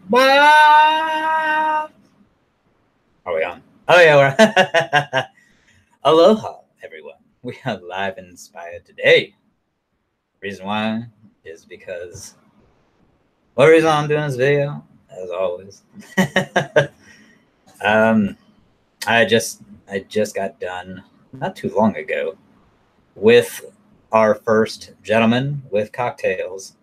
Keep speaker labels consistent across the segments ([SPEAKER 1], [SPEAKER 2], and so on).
[SPEAKER 1] What? Are we on? Oh yeah, we're Aloha, everyone. We are live and inspired today. Reason why is because what reason I'm doing this video, as always. um, I just got done not too long ago with our first Gentlemen with Cocktails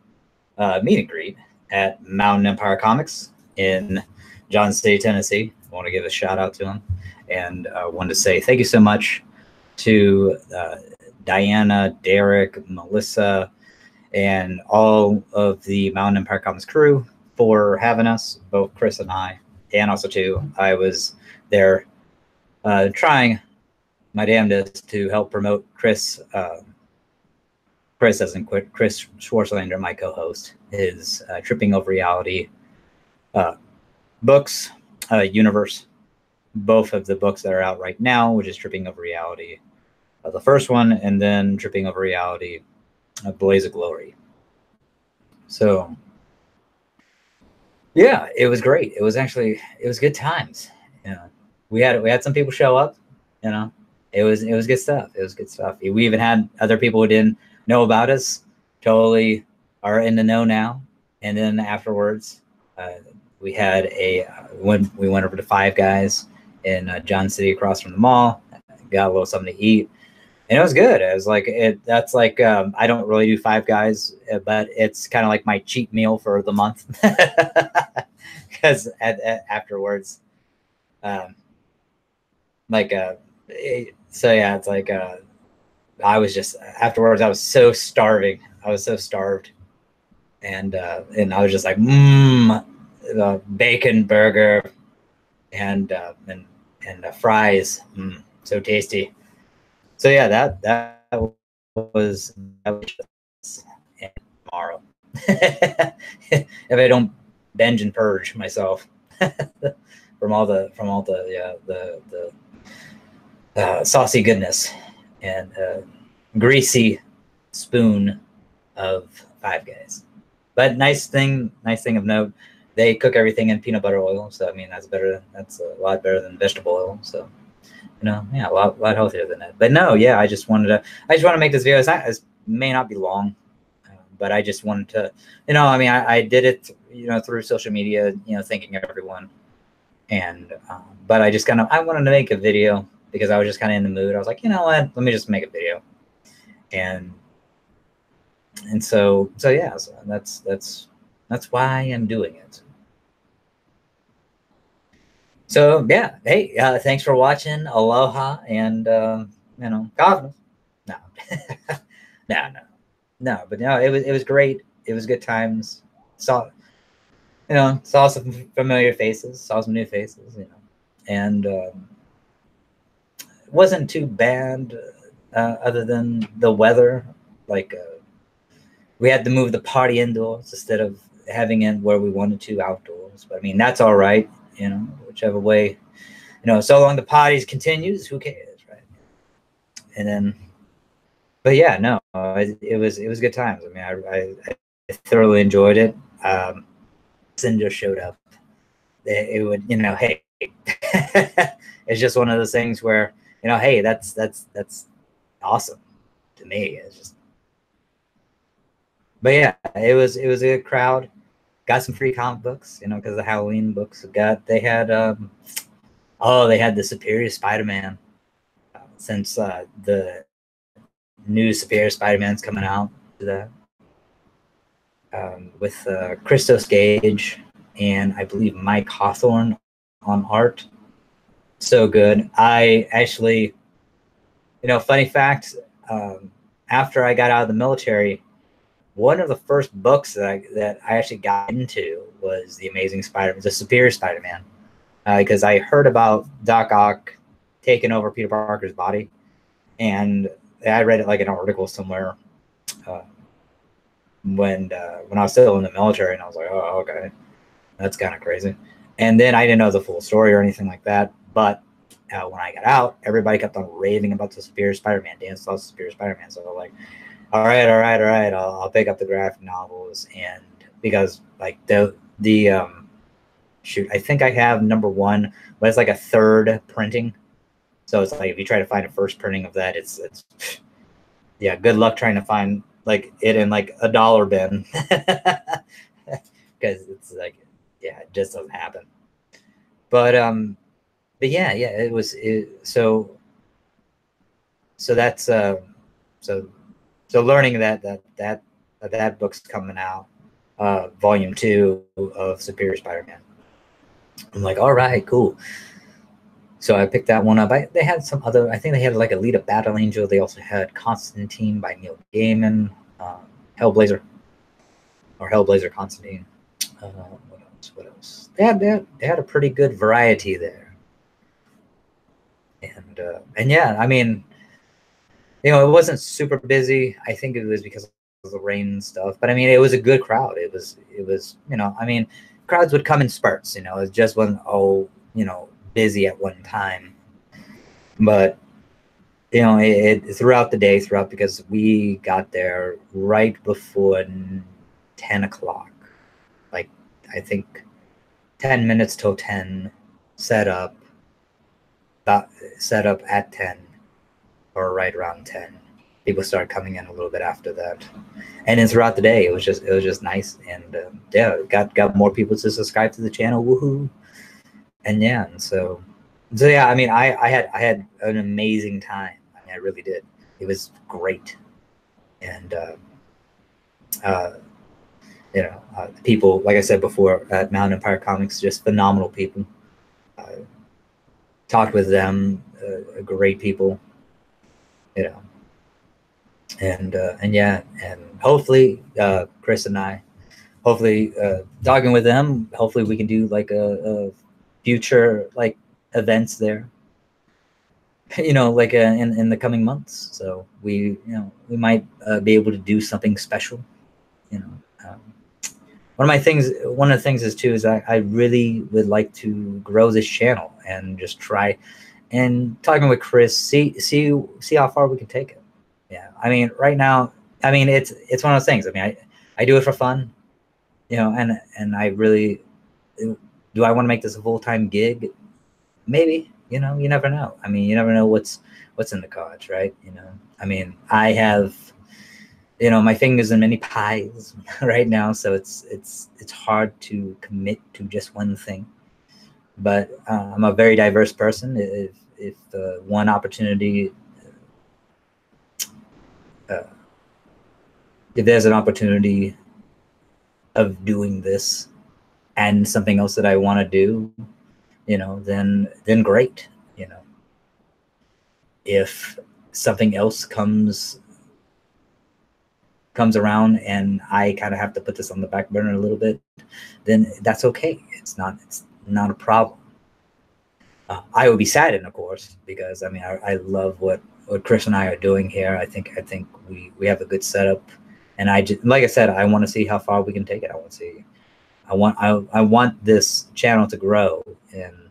[SPEAKER 1] meet and greet at Mountain Empire Comics in Johnson City, Tennessee. I want to give a shout out to him, and wanted to say thank you so much to Diana, Derek, Melissa, and all of the Mountain Empire Comics crew for having us, both Chris and and also too, I was there trying my damnedest to help promote Chris. Chris doesn't quit. Chris Schwarzlander, my co-host, his Tripping Over Reality books, universe. Both of the books that are out right now, which is Tripping Over Reality, the first one, and then Tripping Over Reality, Blaze of Glory. So, yeah, it was great. It was good times. You know, we had some people show up. You know, it was good stuff. It was good stuff. We even had other people who didn't know about us, totally are in the know now. And then afterwards, we had when we went over to Five Guys in John City across from the mall, got a little something to eat, and it was good. It was like that's like I don't really do Five Guys, but it's kind of like my cheat meal for the month because afterwards, so yeah, it's like I was just afterwards. I was so starving. I was so starved, and I was just like, bacon burger and fries, so tasty. So yeah, that was tomorrow. If I don't binge and purge myself from all the saucy goodness and greasy spoon of Five Guys. But nice thing of note, they cook everything in peanut butter oil. So I mean, that's better. That's a lot better than vegetable oil. So yeah, a lot healthier than that. But no, yeah, I just want to make this video. It may not be long, but I just wanted to, I mean, I did it, through social media, thanking everyone, and but I just I wanted to make a video because I was just kind of in the mood. I was like, you know what, let me just make a video, and so yeah, so that's why I'm doing it. So yeah, hey, thanks for watching. Aloha, and God, no, no, but no, it was great. It was good times. Saw some familiar faces, saw some new faces, and it wasn't too bad, other than the weather. Like we had to move the party indoors instead of having it where we wanted to outdoors. But I mean, that's all right, whichever way, so long the parties continues, who cares, right? And then, but yeah, no, it was good times. I mean, I thoroughly enjoyed it. Sin just showed up. It would, hey, it's just one of those things where, hey, that's awesome to me. It's just, but yeah, it was a good crowd. Got some free comic books, because the Halloween books they had the Superior Spider-Man, since the new Superior Spider-Man's coming out to that, with Christos Gage and I believe Mike Hawthorne on art. So good. I actually, funny fact, after I got out of the military, one of the first books that I actually got into was The Amazing Spider-Man, the Superior Spider-Man, because I heard about Doc Ock taking over Peter Parker's body, and I read it like an article somewhere when I was still in the military, and I was like, oh, okay, that's kind of crazy. And then I didn't know the full story or anything like that, but when I got out, everybody kept on raving about the Superior Spider-Man. Dan saw Superior Spider-Man, so I'm like, all right, I'll pick up the graphic novels, and because like the shoot, I think I have number 1, but it's like a third printing. So it's like if you try to find a first printing of that, it's yeah, good luck trying to find like it in like a dollar bin, because it's like, yeah, it just doesn't happen. But yeah, it was so that's so learning that book's coming out, volume 2 of Superior Spider-Man. I'm like, all right, cool. So I picked that one up. They had some other, I think they had like Alita Battle Angel. They also had Constantine by Neil Gaiman, Hellblazer, or Hellblazer Constantine. What else? They had a pretty good variety there. And yeah, I mean, it wasn't super busy. I think it was because of the rain and stuff. But I mean, it was a good crowd. It was I mean, crowds would come in spurts. It just wasn't busy at one time. But it throughout the day, because we got there right before 10 o'clock. Like, I think 10 minutes till 10, set up at 10, or right around 10. People started coming in a little bit after that, and then throughout the day, it was just nice. And yeah, got more people to subscribe to the channel. Woohoo! And yeah, and so yeah, I mean, I had an amazing time. I mean, I really did. It was great. And people, like I said before, at Mountain Empire Comics, just phenomenal people. Talked with them, great people. And yeah, and hopefully Chris and I, talking with them, hopefully we can do like a future like events there, like in the coming months. So we might be able to do something special. One of the things is too, is I really would like to grow this channel and just try, and talking with Chris, see how far we can take it. Yeah, I mean, right now, I mean, it's one of those things. I mean, I do it for fun, and I really, do I want to make this a full-time gig? Maybe, you never know. I mean, you never know what's in the cards, right? I mean, I have, my fingers in many pies right now, so it's hard to commit to just one thing. But I'm a very diverse person. If one opportunity, if there's an opportunity of doing this and something else that I want to do, then great. If something else comes around and I kind of have to put this on the back burner a little bit, then that's okay. It's not a problem. I would be saddened, of course, because I mean, I love what Chris and I are doing here. I think we have a good setup, and like I said, I want to see how far we can take it. I want this channel to grow, and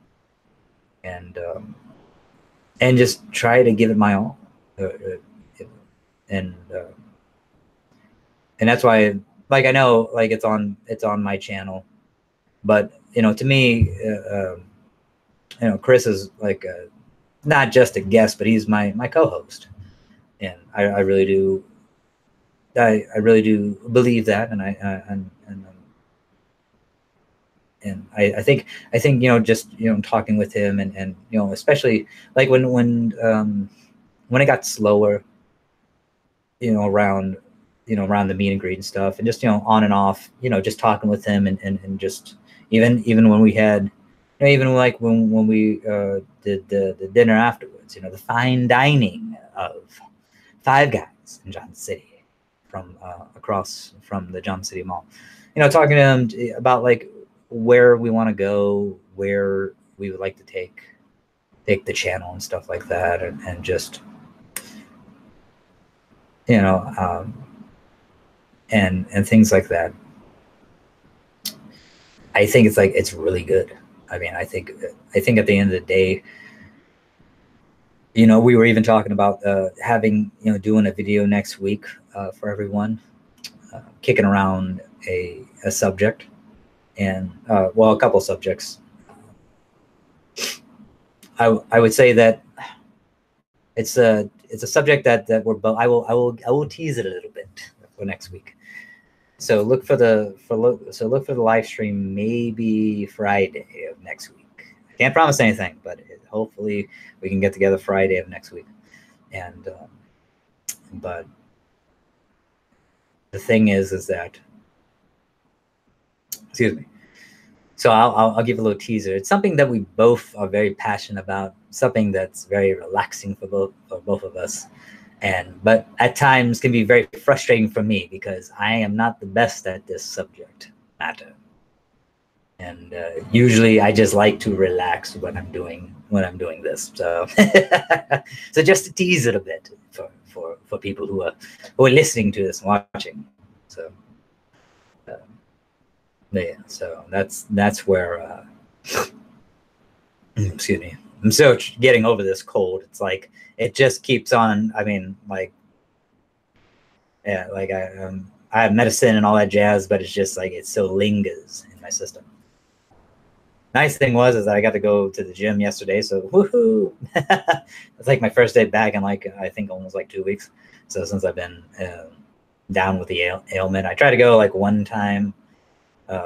[SPEAKER 1] just try to give it my all, and that's why, like, I know, like, it's on my channel, but to me, Chris is like not just a guest, but he's my co-host, and I really do believe that, and I think just talking with him, and especially like when it got slower, around the meet and greet and stuff, and just on and off, just talking with him, and just even when we had, even like when we did the dinner afterwards, the fine dining of Five Guys in Johnson City, from across from the Johnson City Mall, talking to him about like where we want to go, where we would like to take the channel and stuff like that, and just and things like that. I think it's really good. I mean, I think at the end of the day, we were even talking about having, doing a video next week for everyone, kicking around a subject, and well, a couple subjects. I would say that it's a subject that we're both. I will tease it a little bit for next week. So look for look for the live stream maybe Friday of next week. I can't promise anything, but hopefully we can get together Friday of next week. And but the thing is that, excuse me. So I'll give a little teaser. It's something that we both are very passionate about. Something that's very relaxing for both of us, but at times can be very frustrating for me because I am not the best at this subject matter. And usually I just like to relax when I'm doing this. So so just to tease it a bit for people who are listening to this and watching. So yeah, so that's where excuse me. I'm so getting over this cold. It's like it just keeps on. I mean, like yeah, like I have medicine and all that jazz, but it's just like it still lingers in my system. Nice thing was is that I got to go to the gym yesterday, so woohoo! It's like my first day back in like I think almost like 2 weeks. So since I've been down with the ailment, I tried to go like one time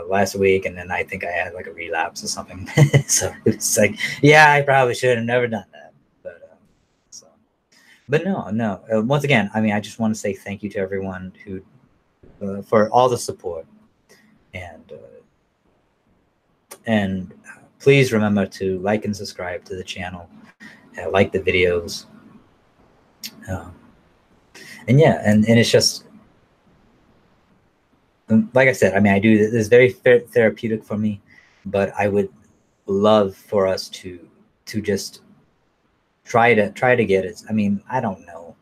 [SPEAKER 1] last week, and then I think I had like a relapse or something. So it's like, yeah, I probably should have never done that. But no. Once again, I mean, I just want to say thank you to everyone who for all the support, and please remember to like and subscribe to the channel, like the videos, and yeah, and it's just like I said. I mean, I do this is very therapeutic for me, but I would love for us to just try to get it. I mean, I don't know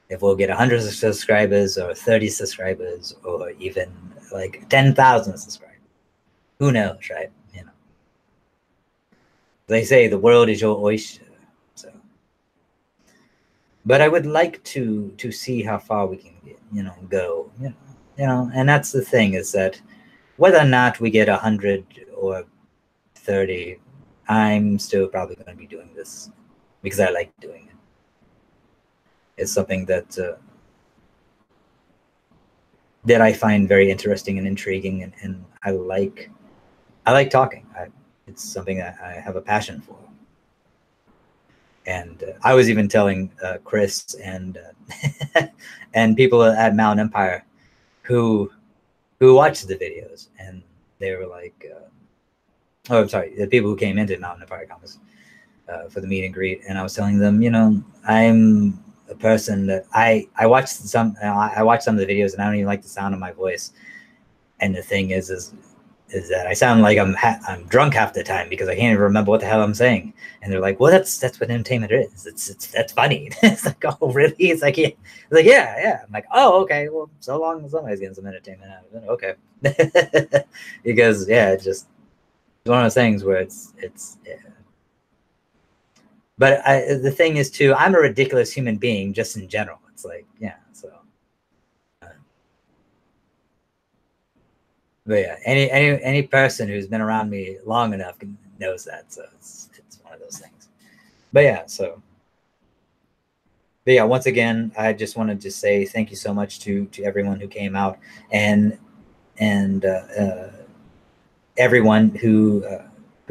[SPEAKER 1] if we'll get 100 subscribers or 30 subscribers or even like 10,000 subscribers. Who knows, right? You know, they say the world is your oyster. So, but I would like to see how far we can get, go. And that's the thing is that whether or not we get 100 or 30, I'm still probably going to be doing this because I like doing it. It's something that I find very interesting and intriguing, and I like talking. It's something that I have a passion for. And I was even telling Chris and and people at Mountain Empire who watched the videos, and they were like, oh, I'm sorry, the people who came into Mountain Empire Comics for the meet and greet, and I was telling them, I'm a person that I watched some of the videos, and I don't even like the sound of my voice. And the thing is that I sound like I'm drunk half the time because I can't even remember what the hell I'm saying. And they're like, "Well, that's what entertainment is. That's funny." It's like, "Oh, really?" It's like, yeah. It's like, yeah. I'm like, "Oh, okay. Well, so long as somebody's getting some entertainment out of it, okay." Because yeah, it's one of those things where it's yeah. But the thing is too, I'm a ridiculous human being just in general. It's like, yeah, so. But yeah, any person who's been around me long enough knows that. So it's one of those things. But yeah, but yeah, once again, I just wanted to say thank you so much to everyone who came out, and everyone who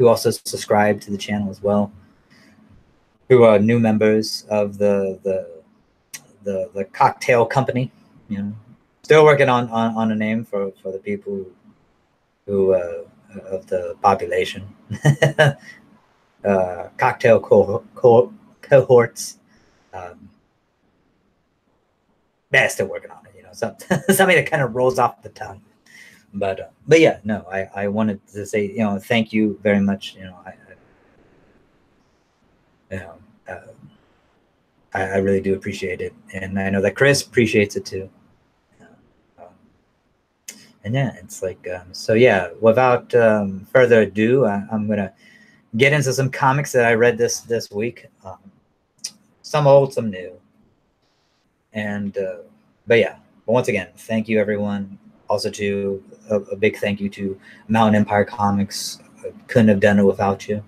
[SPEAKER 1] also subscribed to the channel as well, who are new members of the cocktail company. Still working on a name for the people who of the population. Cocktail cohorts. Yeah, still working on it. Something that kind of rolls off the tongue. But yeah, no, I wanted to say thank you very much. I really do appreciate it, and I know that Chris appreciates it too. And yeah, it's like so. Yeah, without further ado, I'm gonna get into some comics that I read this week. Some old, some new, and but yeah. But once again, thank you everyone. Also, to a big thank you to Mountain Empire Comics. Couldn't have done it without you.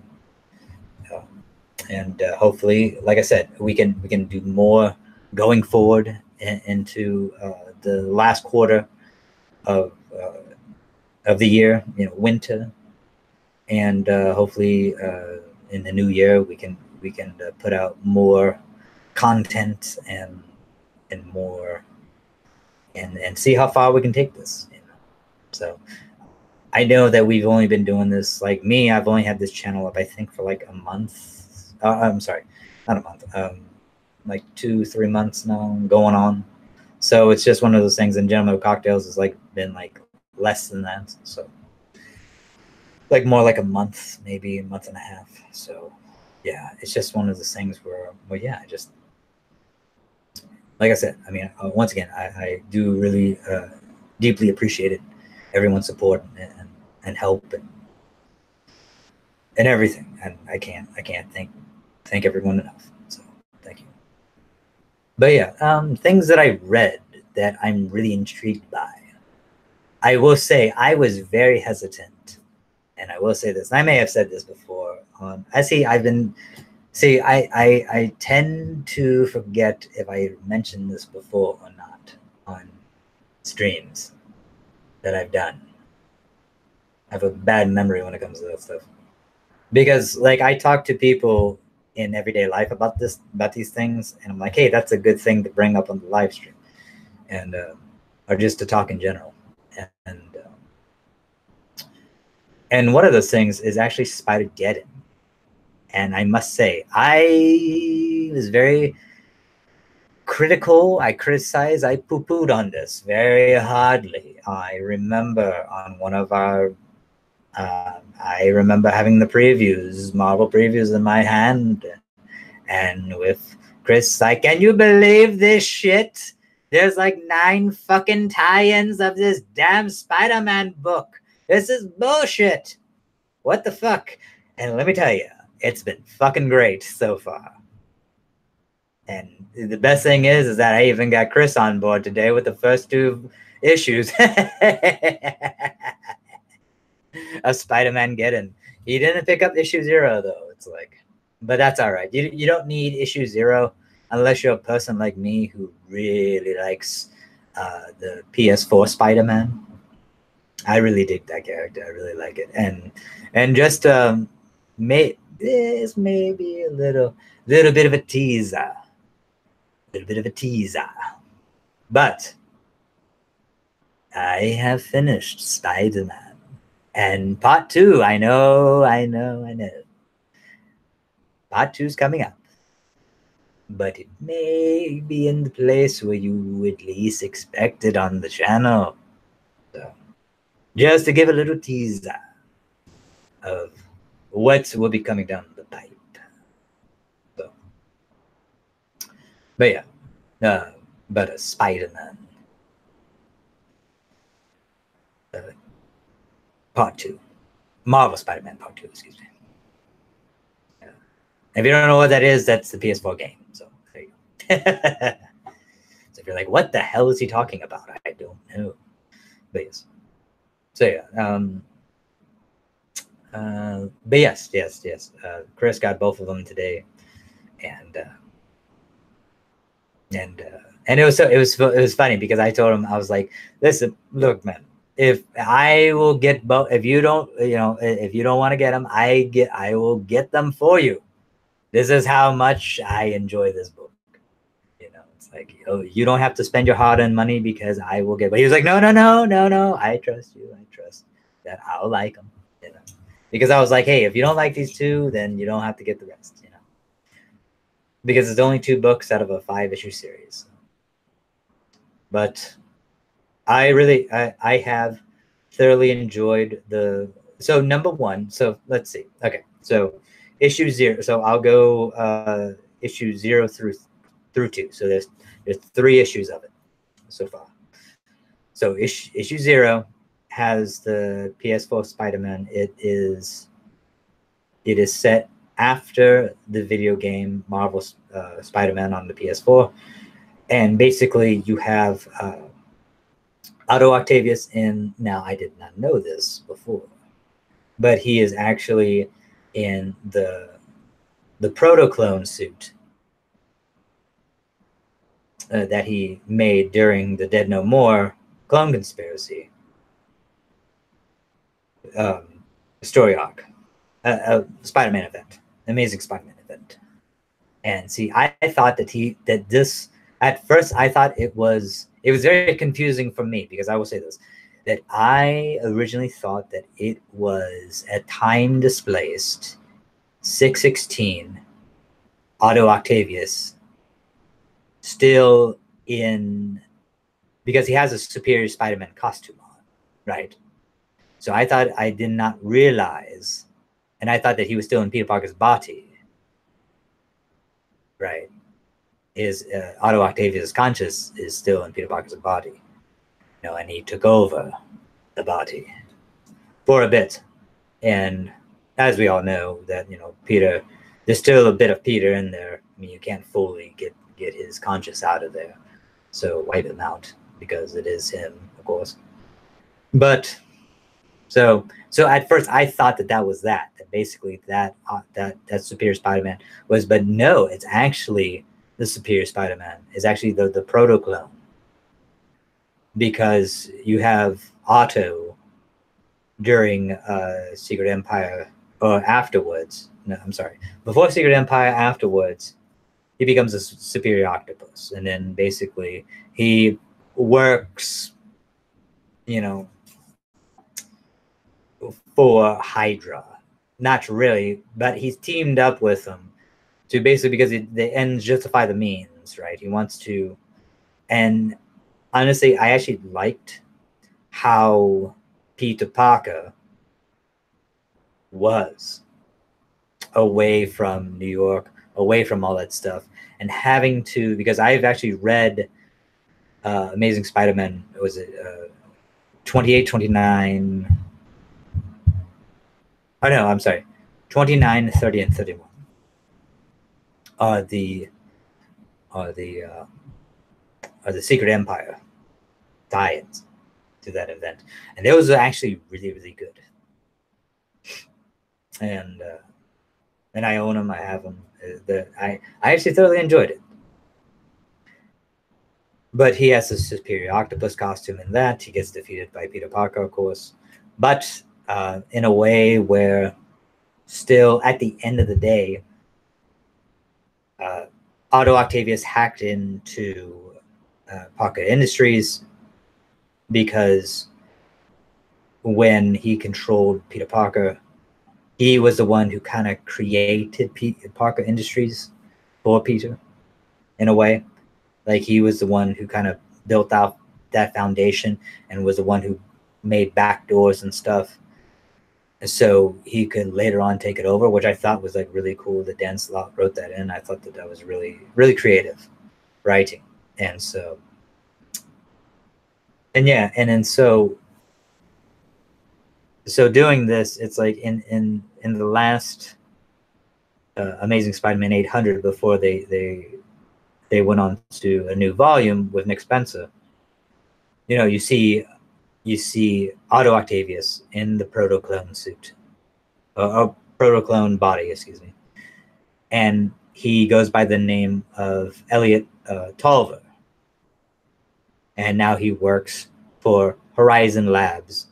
[SPEAKER 1] And hopefully, like I said, we can do more going forward into the last quarter of the year, winter, and hopefully in the new year we can put out more content and more and see how far we can take this. So I know that we've only been doing this, like me, I've only had this channel up I think for like a month. I'm sorry, not a month, like 2-3 months now going on. So it's just one of those things. And Gentlemen with Cocktails has like been like less than that, so like more like a month, maybe a month and a half. So yeah, it's just one of those things where yeah, I just, like I said, I mean, once again, I do really deeply appreciate it, everyone's support and help and everything, and I can't thank everyone enough. So thank you. But yeah, things that I read that I'm really intrigued by. I will say I was very hesitant, and I will say this, and I may have said this before. I tend to forget if I mentioned this before or not on streams that I've done. I have a bad memory when it comes to that stuff. Because like I talk to people in everyday life about these things, and I'm like, hey, that's a good thing to bring up on the live stream, and or just to talk in general. And one of those things is actually Spider-Geddon. And I must say, I was very critical. I criticized, I poo-pooed on this very hardly. I remember on one of our I remember having the previews, Marvel previews in my hand, and with Chris like, can you believe this shit? There's like 9 fucking tie-ins of this damn Spider-Man book. This is bullshit. What the fuck? And let me tell you, it's been fucking great so far. And the best thing is that I even got Chris on board today with the first 2 issues. Of Spider-Man Geddon. He didn't pick up issue 0 though. It's like, but that's all right. You don't need issue 0 unless you're a person like me who really likes the PS4 Spider-Man. I really dig that character. I really like it, and just this may be a little bit of a teaser, but I have finished Spider-Man. And part 2, I know. Part 2's coming up. But it may be in the place where you at least expect it on the channel. So, just to give a little teaser of what will be coming down the pipe. So, but yeah, but a Spider-Man. Part 2. Marvel Spider-Man Part 2, excuse me. Yeah. If you don't know what that is, that's the PS4 game. So there you go. So if you're like, what the hell is he talking about? I don't know. But yes. So yeah. But yes. Chris got both of them today, and it was funny because I told him, I was like, listen, look, man. If I will get both, if you don't want to get them, I will get them for you. This is how much I enjoy this book. It's like, you don't have to spend your hard-earned money because I will get. But he was like, no. I trust you. I trust that I'll like them. Because I was like, hey, if you don't like these 2, then you don't have to get the rest. Because it's only 2 books out of a 5-issue series. But I have thoroughly enjoyed so number 1. So let's see. Okay. So issue 0. So I'll go issue 0 through 2. So there's 3 issues of it so far. So issue 0 has the PS4 Spider-Man. It is set after the video game Marvel Spider-Man on the PS4, and basically you have Otto Octavius, and now I did not know this before, but he is actually in the proto-clone suit that he made during the Dead No More clone conspiracy story arc, a Spider-Man event, Amazing Spider-Man event. And see, I thought that this at first I thought it was very confusing for me, because I will say this, that I originally thought that it was a time displaced 616 Otto Octavius still in, because he has a Superior Spider-Man costume on, right? So I did not realize, and I thought that he was still in Peter Parker's body, right? His Otto Octavius' conscious is still in Peter Parker's body, and he took over the body for a bit. And as we all know, that Peter, there's still a bit of Peter in there. I mean, you can't fully get his conscious out of there, so wipe him out, because it is him, of course. But so at first I thought that was that basically that Superior Spider-Man was, but no, it's actually the Superior Spider-Man is actually the proto-clone, because you have Otto during Secret Empire, or afterwards. No, I'm sorry. Before Secret Empire, afterwards, he becomes a Superior Octopus, and then basically he works, for Hydra. Not really, but he's teamed up with them to basically, because the ends justify the means, right? He wants to, and honestly, I actually liked how Peter Parker was away from New York, away from all that stuff, and having to, because I've actually read Amazing Spider-Man, was it 28, 29, oh no, I'm sorry, 29, 30, and 31 are the Secret Empire tie-ins to that event, and those are actually really, really good. And I own them. I have them. I actually thoroughly enjoyed it. But he has a Superior Octopus costume in that. He gets defeated by Peter Parker, of course, but in a way where, still at the end of the day, Otto Octavius hacked into Parker Industries, because when he controlled Peter Parker, he was the one who kind of created Parker Industries for Peter, in a way. Like, he was the one who kind of built out that foundation, and was the one who made backdoors and stuff, so he could later on take it over, which I thought was like really cool that Dan Slott wrote that in. I thought that was really, really creative writing. And so, and yeah, and then so doing this, it's like in the last Amazing Spider-Man 800, before they went on to a new volume with Nick Spencer, you see Otto Octavius in the proto-clone suit, or proto-clone body, excuse me, and he goes by the name of Elliot Tolver, and now he works for Horizon Labs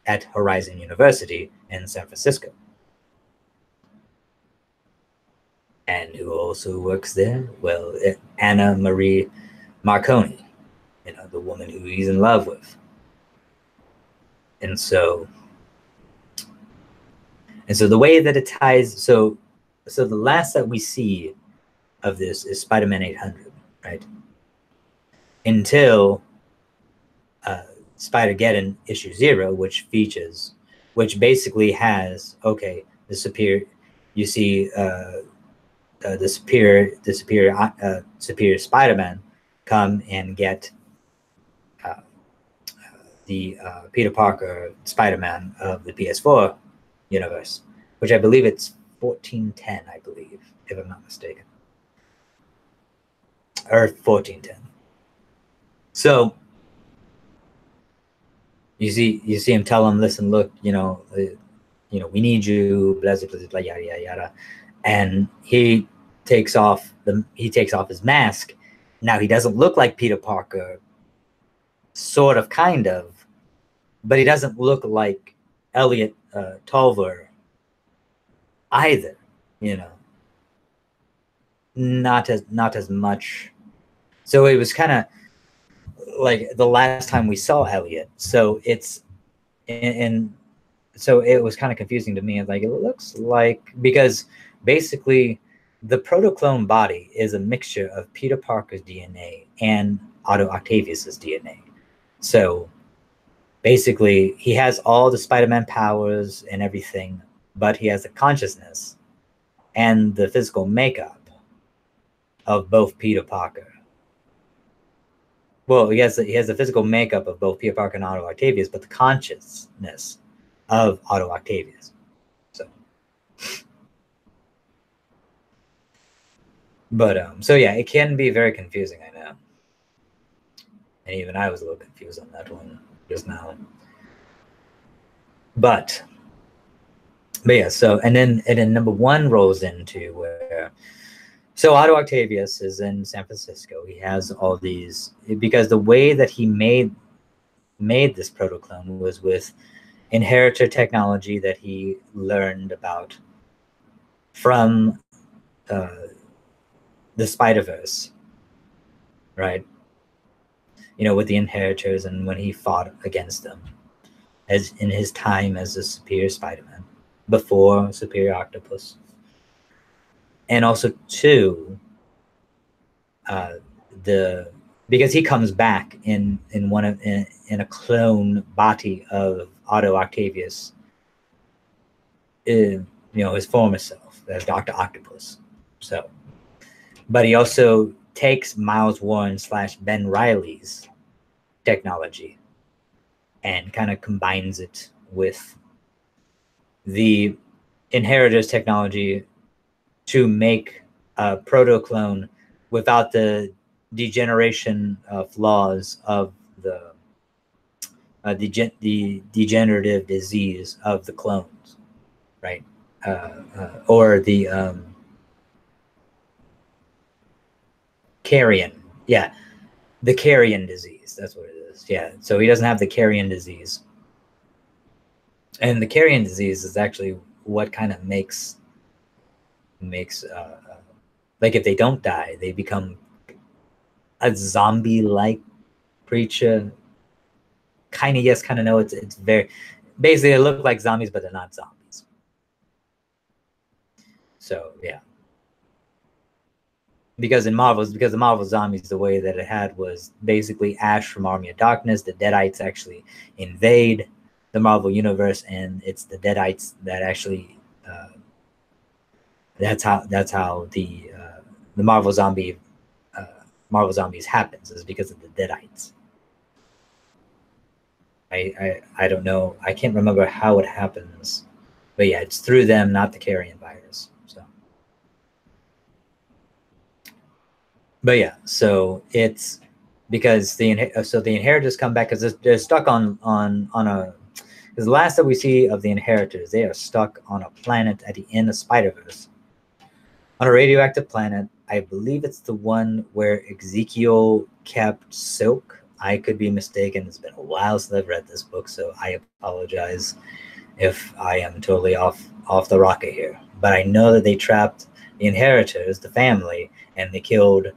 [SPEAKER 1] at Horizon University in San Francisco. And who also works there? Well, Anna Marie Marconi, the woman who he's in love with. And so the way that it ties, so the last that we see of this is Spider-Man 800, right? Until Spider-Geddon issue 0, which basically has, okay, the superior, you see the superior Spider-Man come and get the Peter Parker Spider-Man of the PS4 universe, which I believe it's 1410, I believe, if I'm not mistaken, or 1410. So you see him tell him, listen, look, we need you, blah blah blah, yada yada yada, and he takes off his mask. Now he doesn't look like Peter Parker, sort of, kind of, but he doesn't look like Elliot Tolver either. Not as much. So it was kind of like the last time we saw Elliot. So it's and so it was kind of confusing to me. Like, it looks like, because basically the protoclone body is a mixture of Peter Parker's DNA and Otto Octavius's DNA. So basically he has all the Spider-Man powers and everything, but he has the consciousness and the physical makeup of both Peter Parker. Well, he has the physical makeup of both Peter Parker and Otto Octavius, but the consciousness of Otto Octavius. So yeah, it can be very confusing, I know. And even I was a little confused on that one just now. But yeah, so and then number one rolls into where, so Otto Octavius is in San Francisco. He has all these, because the way that he made this protoclone was with inheritor technology that he learned about from the Spider-Verse, right? With the inheritors, and when he fought against them, as in his time as a Superior Spider-Man, before Superior Octopus. And also too, because he comes back in a clone body of Otto Octavius, his former self, as Dr. Octopus. So, but he also takes Miles Warren / Ben Reilly's technology and kind of combines it with the inheritors technology to make a protoclone without the degeneration flaws of the degenerative disease of the clones, right? Or the carrion, yeah, the carrion disease. That's what it is. Yeah, so he doesn't have the carrion disease, and the carrion disease is actually what kind of makes like, if they don't die, they become a zombie-like creature. Kind of yes, kind of no. It's very, basically they look like zombies, but they're not zombies. So yeah, because the Marvel zombies, the way that it had was basically Ash from Army of Darkness. The Deadites actually invade the Marvel universe, and it's the Deadites that actually that's how the Marvel zombies happens, is because of the Deadites. I don't know. I can't remember how it happens, but yeah, it's through them, not the carrion virus. So, but yeah, so it's because the inheritors come back because they're stuck on a. Because the last that we see of the inheritors, they are stuck on a planet at the end of Spider-Verse, on a radioactive planet. I believe it's the one where Ezekiel kept Silk. I could be mistaken. It's been a while since I've read this book, so I apologize if I am totally off the rocket here. But I know that they trapped the inheritors, the family, and they killed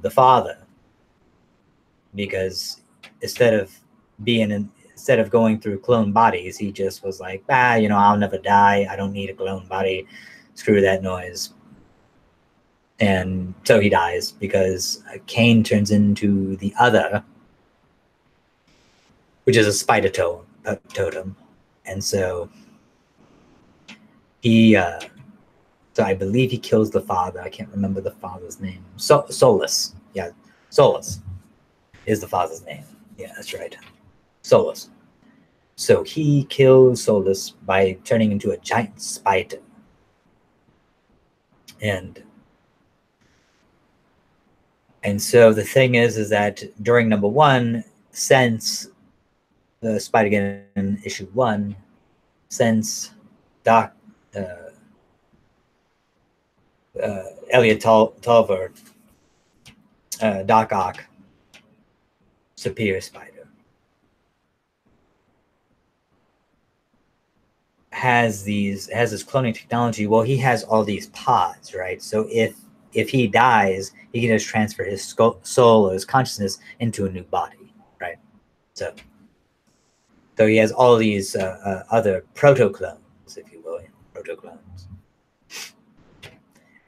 [SPEAKER 1] the father, because instead of going through clone bodies, he just was like, I'll never die. I don't need a clone body. Screw that noise. And so he dies because Kane turns into the other, which is a spider totem. And so so I believe he kills the father. I can't remember the father's name. Solus. Yeah, Solus is the father's name. Yeah, that's right. Solus. So he kills Solus by turning into a giant spider. And so the thing is that during number one, since Spider-Geddon issue 1, since Doc Elliot Tulver, Doc Ock, Superior Spider, has this cloning technology. Well, he has all these pods, right? So if he dies, he can just transfer his soul or his consciousness into a new body, right? So he has all these other proto-clones, if you will, proto-clones.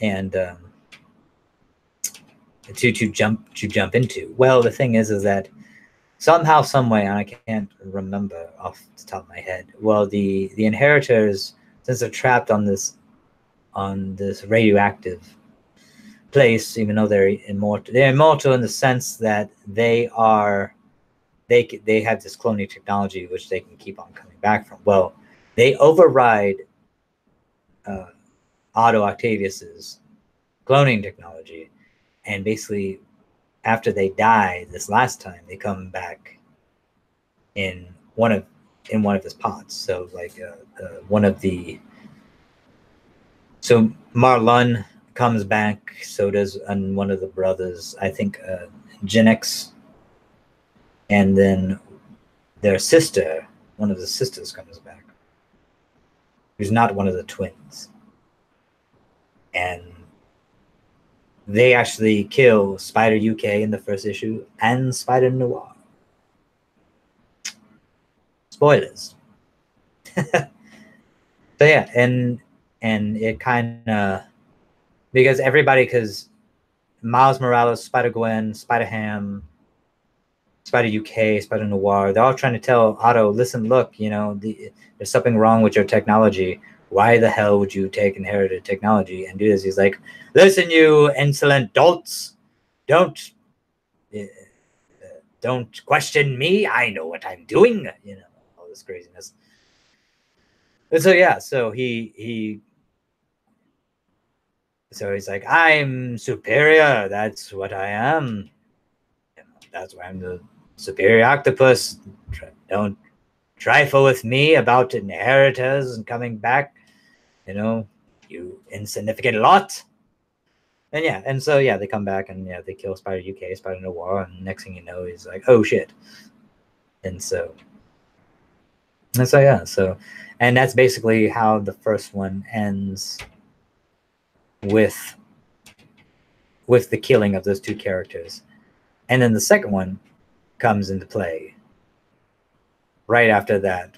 [SPEAKER 1] And to jump into. Well, the thing is that somehow, some way, and I can't remember off the top of my head. Well, the inheritors, since they're trapped on this radioactive place, even though they're immortal in the sense that they have this cloning technology which they can keep on coming back from. Well, they override Otto Octavius's cloning technology, and basically after they die this last time, they come back in one of his pods. So like so Marlon comes back, so does one of the brothers, I think Genix, and then their sister, one of the sisters comes back, who's not one of the twins. And they actually kill Spider UK in the first issue and Spider Noir. Spoilers. So yeah, and it kind of, because Miles Morales, Spider-Gwen, Spider-Ham, Spider UK, Spider Noir, they're all trying to tell Otto, listen, look, there's something wrong with your technology. Why the hell would you take inherited technology and do this? He's like, listen, you insolent dolts, don't question me. I know what I'm doing. All this craziness. And so yeah, so he's like, I'm superior. That's what I am. That's why I'm the superior octopus. Don't trifle with me about inheritors and coming back. You insignificant lot. And yeah, and so yeah, they come back and yeah, they kill Spider UK, Spider Noir, and next thing you know, he's like, oh shit. And so yeah, and that's basically how the first one ends, with the killing of those two characters. And then the second one comes into play right after that.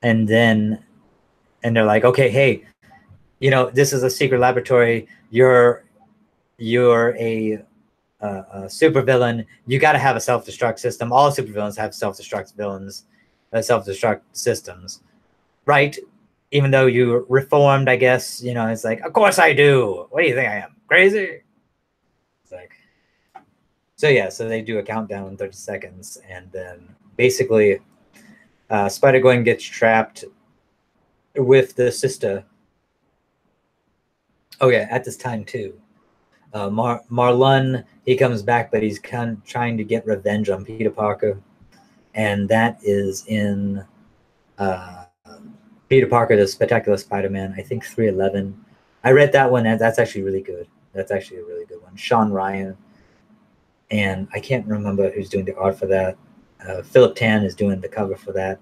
[SPEAKER 1] And they're like, okay, hey, this is a secret laboratory. You're a supervillain. You got to have a self-destruct system. All supervillains have self-destruct systems, right? Even though you reformed, I guess, it's like, of course I do. What do you think I am? Crazy? It's like, so yeah, so they do a countdown, 30 seconds, and then basically Spider-Gwen gets trapped with the sister. Oh yeah, at this time too. Marlon, he comes back, but he's kind of trying to get revenge on Peter Parker. And that is in Peter Parker, the Spectacular Spider-Man, I think 311. I read that one. That's actually really good. That's actually a really good one. Sean Ryan. And I can't remember who's doing the art for that. Philip Tan is doing the cover for that.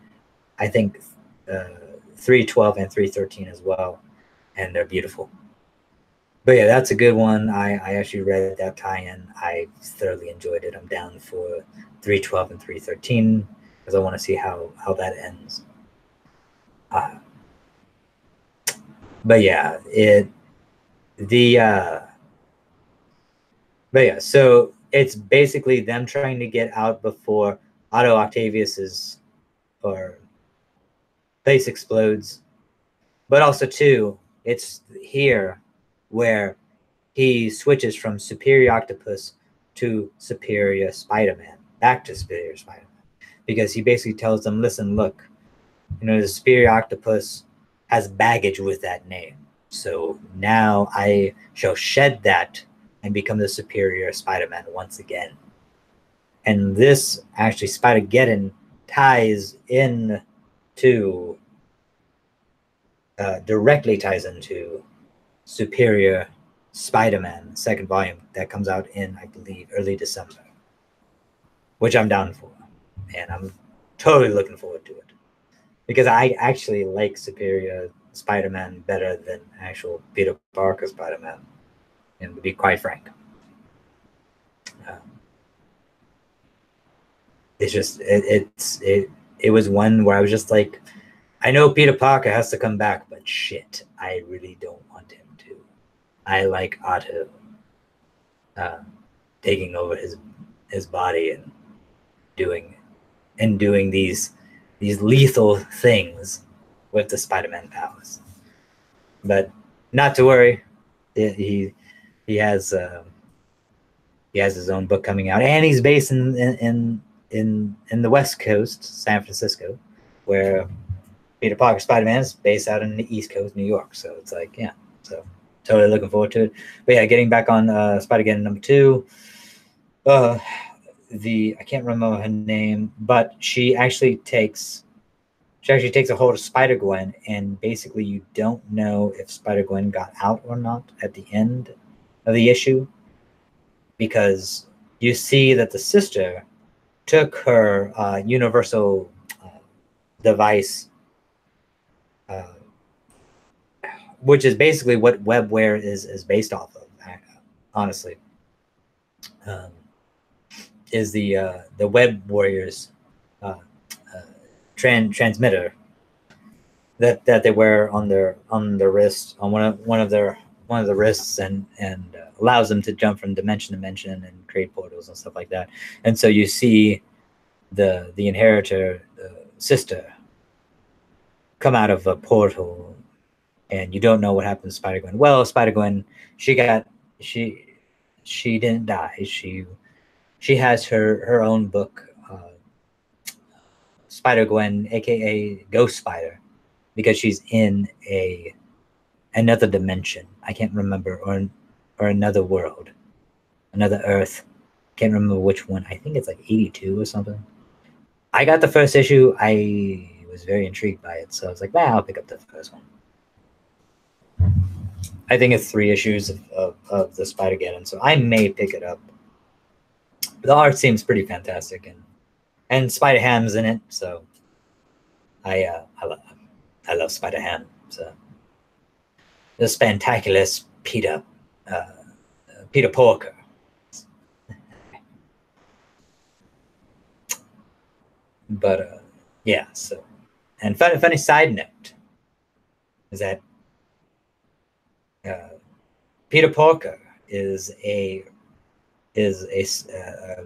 [SPEAKER 1] I think 312 and 313 as well. And they're beautiful. But yeah, that's a good one. I actually read that tie-in. I thoroughly enjoyed it. I'm down for 312 and 313 because I want to see how that ends. But yeah, so it's basically them trying to get out before Otto Octavius's place explodes. But also too, it's here where he switches from Superior Octopus to Superior Spider-Man, back to Superior Spider-Man, because he basically tells them, listen, look, the Superior Octopus has baggage with that name. So now I shall shed that and become the Superior Spider-Man once again. And this actually, Spider-Geddon ties in to directly ties into Superior Spider-Man second volume that comes out in, I believe, early December, which I'm down for, and I'm totally looking forward to it because I actually like Superior Spider-Man better than actual Peter Parker Spider-Man, and to be quite frank. It's just it was one where I was just like, I know Peter Parker has to come back, but shit, I really don't want him to. I like Otto taking over his body and doing these lethal things with the Spider-Man powers. But not to worry, he has his own book coming out, and he's based in the West Coast, San Francisco, where Peter Parker Spider-Man is based out in the East Coast, New York. So it's like, yeah, so totally looking forward to it. But yeah, getting back on Spider-Man number 2, I can't remember her name, but she actually takes a hold of Spider-Gwen, and basically you don't know if Spider-Gwen got out or not at the end of the issue, because you see that the sister took her universal device, which is basically what webware is based off of, honestly. Is the Web Warriors transmitter that they wear on their wrist, on one of the wrists, and allows them to jump from dimension to dimension and create portals and stuff like that. And so you see the inheritor, the sister, come out of a portal, and you don't know what happened to Spider-Gwen. Well, Spider-Gwen, she didn't die. She has her own book, Spider-Gwen, aka Ghost Spider, because she's in another dimension. I can't remember, or another world, another Earth. Can't remember which one. I think it's like 82 or something. I got the first issue. I was very intrigued by it, so I was like, I'll pick up the first one. I think it's 3 issues of the Spider-Geddon, so I may pick it up. The art seems pretty fantastic, and Spider-Ham's in it, so I love Spider-Ham. So the Spantaculus Peter Porker. But yeah, so, and funny side note is that Peter Porker is a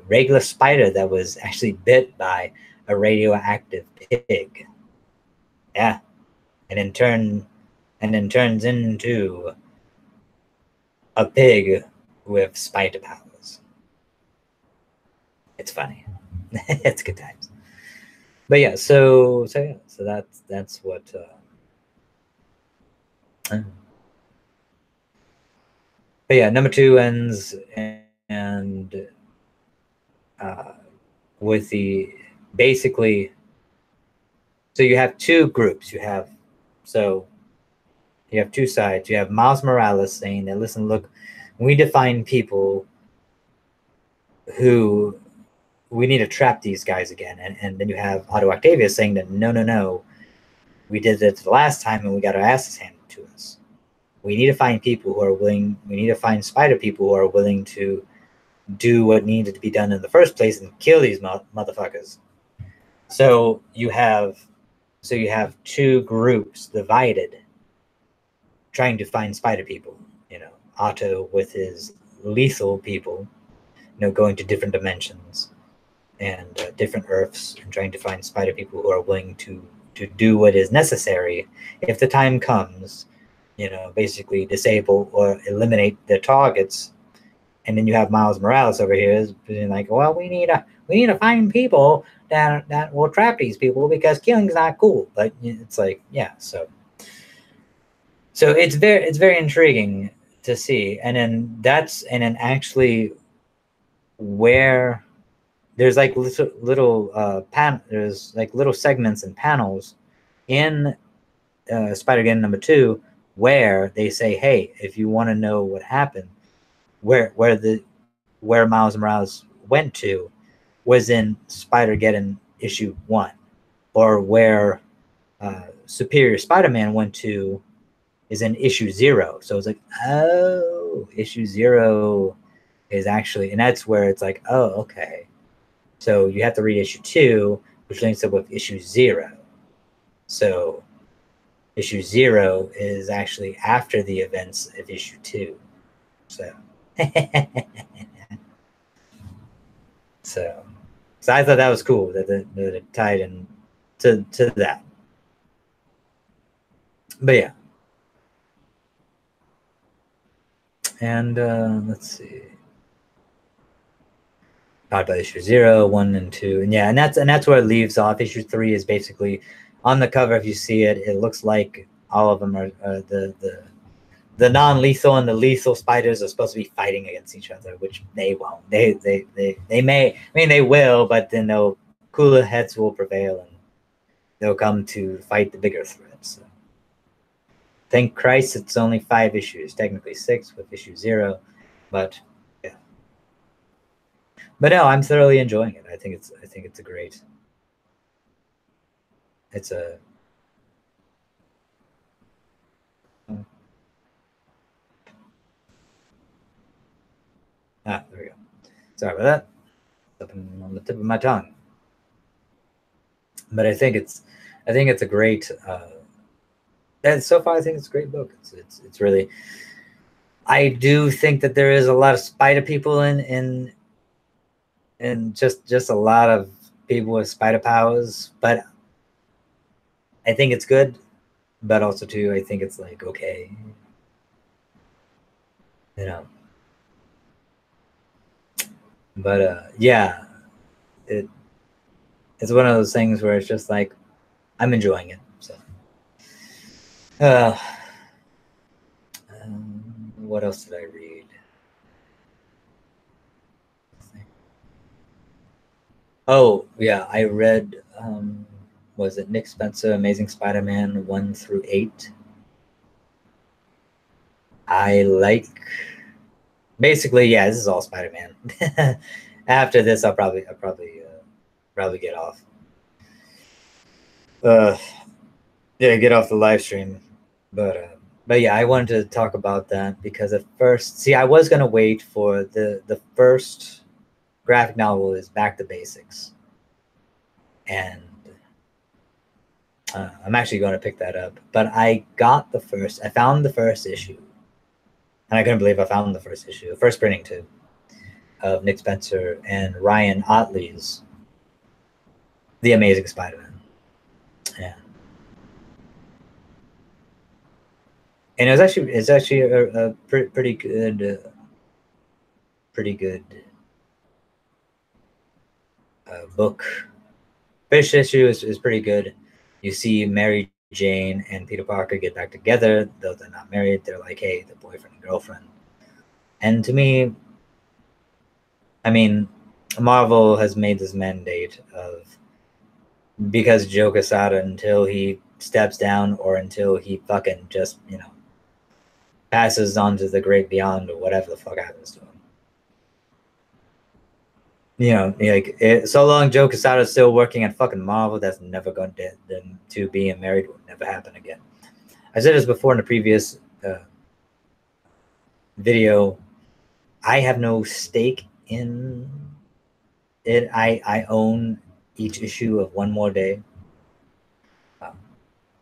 [SPEAKER 1] regular spider that was actually bit by a radioactive pig. Yeah, and then turns into a pig with spider powers. It's funny. It's good times. But yeah, so that's what. But yeah, number 2 ends and with the basically. So you have 2 groups. You have 2 sides. You have Miles Morales saying that, listen, look, we define people who we need to trap these guys again. And then you have Otto Octavius saying that no, we did it the last time and we got our asses handed to us. We need to find people who are willing. We need to find spider people who are willing to do what needed to be done in the first place and kill these motherfuckers. So you have 2 groups divided, trying to find spider people. Otto with his lethal people, going to different dimensions and different Earths and trying to find spider people who are willing to do what is necessary if the time comes. Basically disable or eliminate their targets. And then you have Miles Morales over here being like, well, we need to find people that will trap these people because killing's not cool. But it's like, yeah, so it's very intriguing to see. And then actually where there's like there's like little segments and panels in Spider-Geddon #2 where they say, hey, if you want to know what happened, where Miles Morales went to was in Spider-Geddon #1, or where Superior Spider-Man went to is in #0. So it's like, oh, #0 is actually, and that's where it's like, oh, okay. So you have to read #2, which links up with #0. So #0 is actually after the events of #2. So, so I thought that was cool that it tied in to that. But yeah. And let's see. Talked about #0, 1, and 2, and yeah, and that's where it leaves off. #3 is basically on the cover. If you see it, it looks like all of them are the non-lethal and the lethal spiders are supposed to be fighting against each other, which they won't. They may. I mean, they will, but then cooler heads will prevail, and they'll come to fight the bigger threats. So. Thank Christ, it's only 5 issues, technically 6 with #0, but yeah. But no, I'm thoroughly enjoying it. I think it's a great. It's a. There we go. Sorry about that. Up on the tip of my tongue. But I think it's a great. And so far, I think it's a great book. It's really. I do think that there is a lot of spider people and just a lot of people with spider powers, but I think it's good. But also too, I think it's like, okay, you know. But yeah, it's one of those things where it's just like I'm enjoying it. So, what else did I read? Oh yeah, I read. Was it Nick Spencer, Amazing Spider-Man 1 through 8? I like. Basically, yeah, this is all Spider-Man. After this, I'll probably get off. Yeah, get off the live stream. But yeah, I wanted to talk about that because at first, see, I was gonna wait for the first graphic novel is Back to Basics, and I'm actually going to pick that up. But I found the first issue, and I couldn't believe I found the first issue, the first printing too, of Nick Spencer and Ryan Ottley's The Amazing Spider-Man. Yeah. And it's actually a pretty good book. First issue is pretty good. You see Mary Jane and Peter Parker get back together, though they're not married. They're like, hey, the boyfriend and girlfriend. And to me, I mean, Marvel has made this mandate of, because Joe Quesada, until he steps down or until he fucking just, passes on to the great beyond or whatever the fuck happens to him. So long Joe Quesada is still working at fucking Marvel, that's never going to being married will never happen again. I said this before in the previous video. I have no stake in it. I own each issue of One More Day.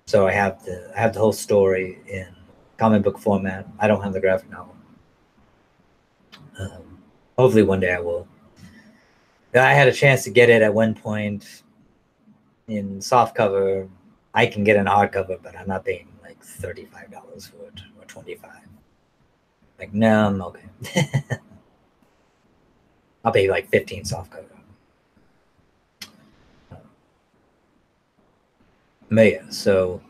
[SPEAKER 1] So I have the whole story in comic book format. I don't have the graphic novel. Hopefully one day I will. I had a chance to get it at one point in softcover. I can get in hardcover, but I'm not paying like $35 for it or $25. Like, no, I'm okay. I'll pay like $15 softcover. But yeah, so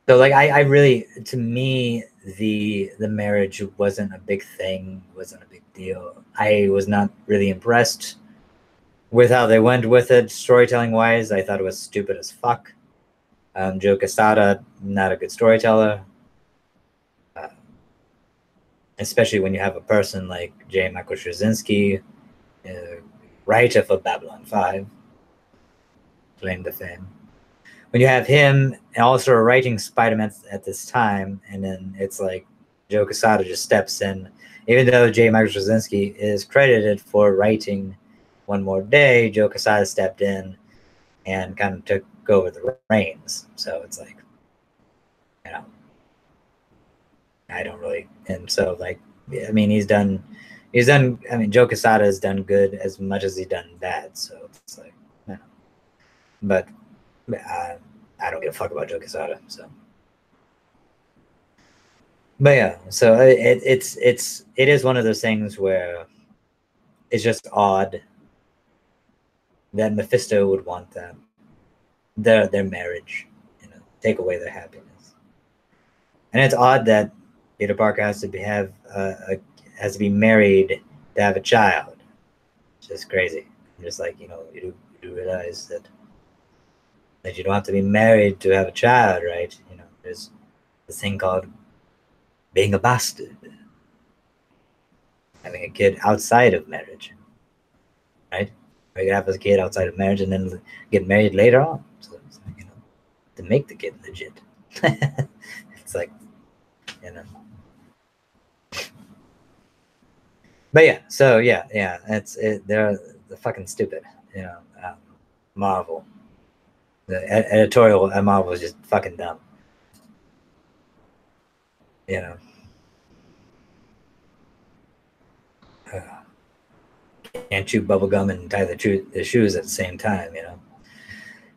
[SPEAKER 1] like I really, to me, the marriage wasn't a big thing, wasn't a big deal. I was not really impressed with how they went with it, storytelling wise, I thought it was stupid as fuck. Joe Quesada, not a good storyteller, uh, especially when you have a person like J. Michael Straczynski, uh, writer for Babylon 5, claim to fame. When you have him also writing Spider-Man at this time, and then it's like Joe Quesada just steps in, even though J. Michael Straczynski is credited for writing One More Day, Joe Quesada stepped in and kind of took over the reins. So it's like, you know, I don't really, and so like, I mean, he's done. I mean, Joe Quesada has done good as much as he's done bad. So it's like, you know, but I don't give a fuck about Joe Quesada. So, but yeah, so it is one of those things where it's just odd that Mephisto would want that their marriage, you know, take away their happiness, and it's odd that Peter Parker has to has to be married to have a child. It's just crazy. Just like, you know, you do realize that you don't have to be married to have a child, right? You know, there's this thing called being a bastard, having a kid outside of marriage, right? Or you can have a kid outside of marriage and then get married later on. So it's like, you know, to make the kid legit. It's like, you know. But yeah, so yeah, they're fucking stupid, you know. Marvel, the editorial at Marvel is just fucking dumb, you know. Can't chew bubble gum and tie the shoes at the same time, you know.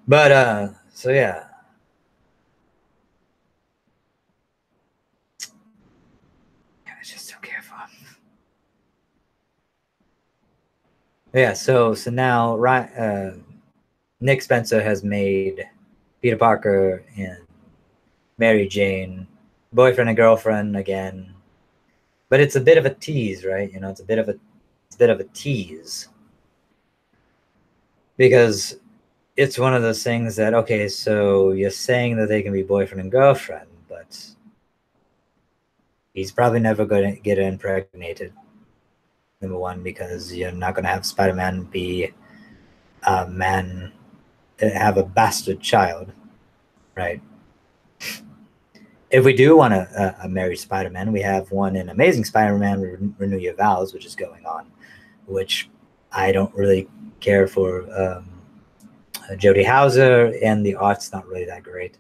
[SPEAKER 1] But so yeah. I was just so careful. Yeah, so now Nick Spencer has made Peter Parker and Mary Jane boyfriend and girlfriend again. But it's a bit of a tease, right? You know, it's a bit of a tease. Because it's one of those things that, okay, so you're saying that they can be boyfriend and girlfriend, but he's probably never going to get impregnated. Number one, because you're not going to have Spider-Man be a man, have a bastard child, right? If we do want to marry Spider-Man, we have one in Amazing Spider-Man: Renew Your Vows, which is going on, which I don't really care for. Jodie Hauser, and the art's not really that great.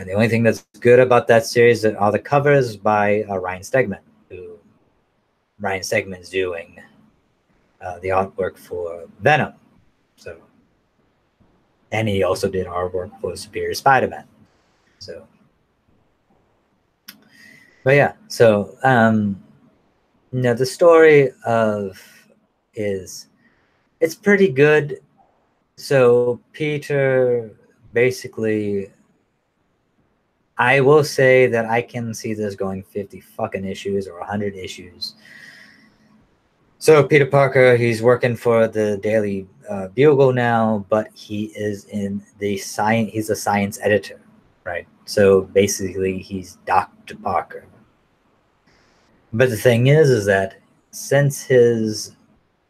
[SPEAKER 1] The only thing that's good about that series are the covers by Ryan Stegman, who Ryan Stegman is doing the artwork for Venom. So, and he also did artwork for Superior Spider-Man. So, but yeah, so the story of is it's pretty good. So Peter basically, I will say that I can see this going 50 fucking issues or 100 issues. So Peter Parker, he's working for the Daily Bugle now, but he is in the science. He's a science editor, right? So basically, he's Dr. Parker. But the thing is that since his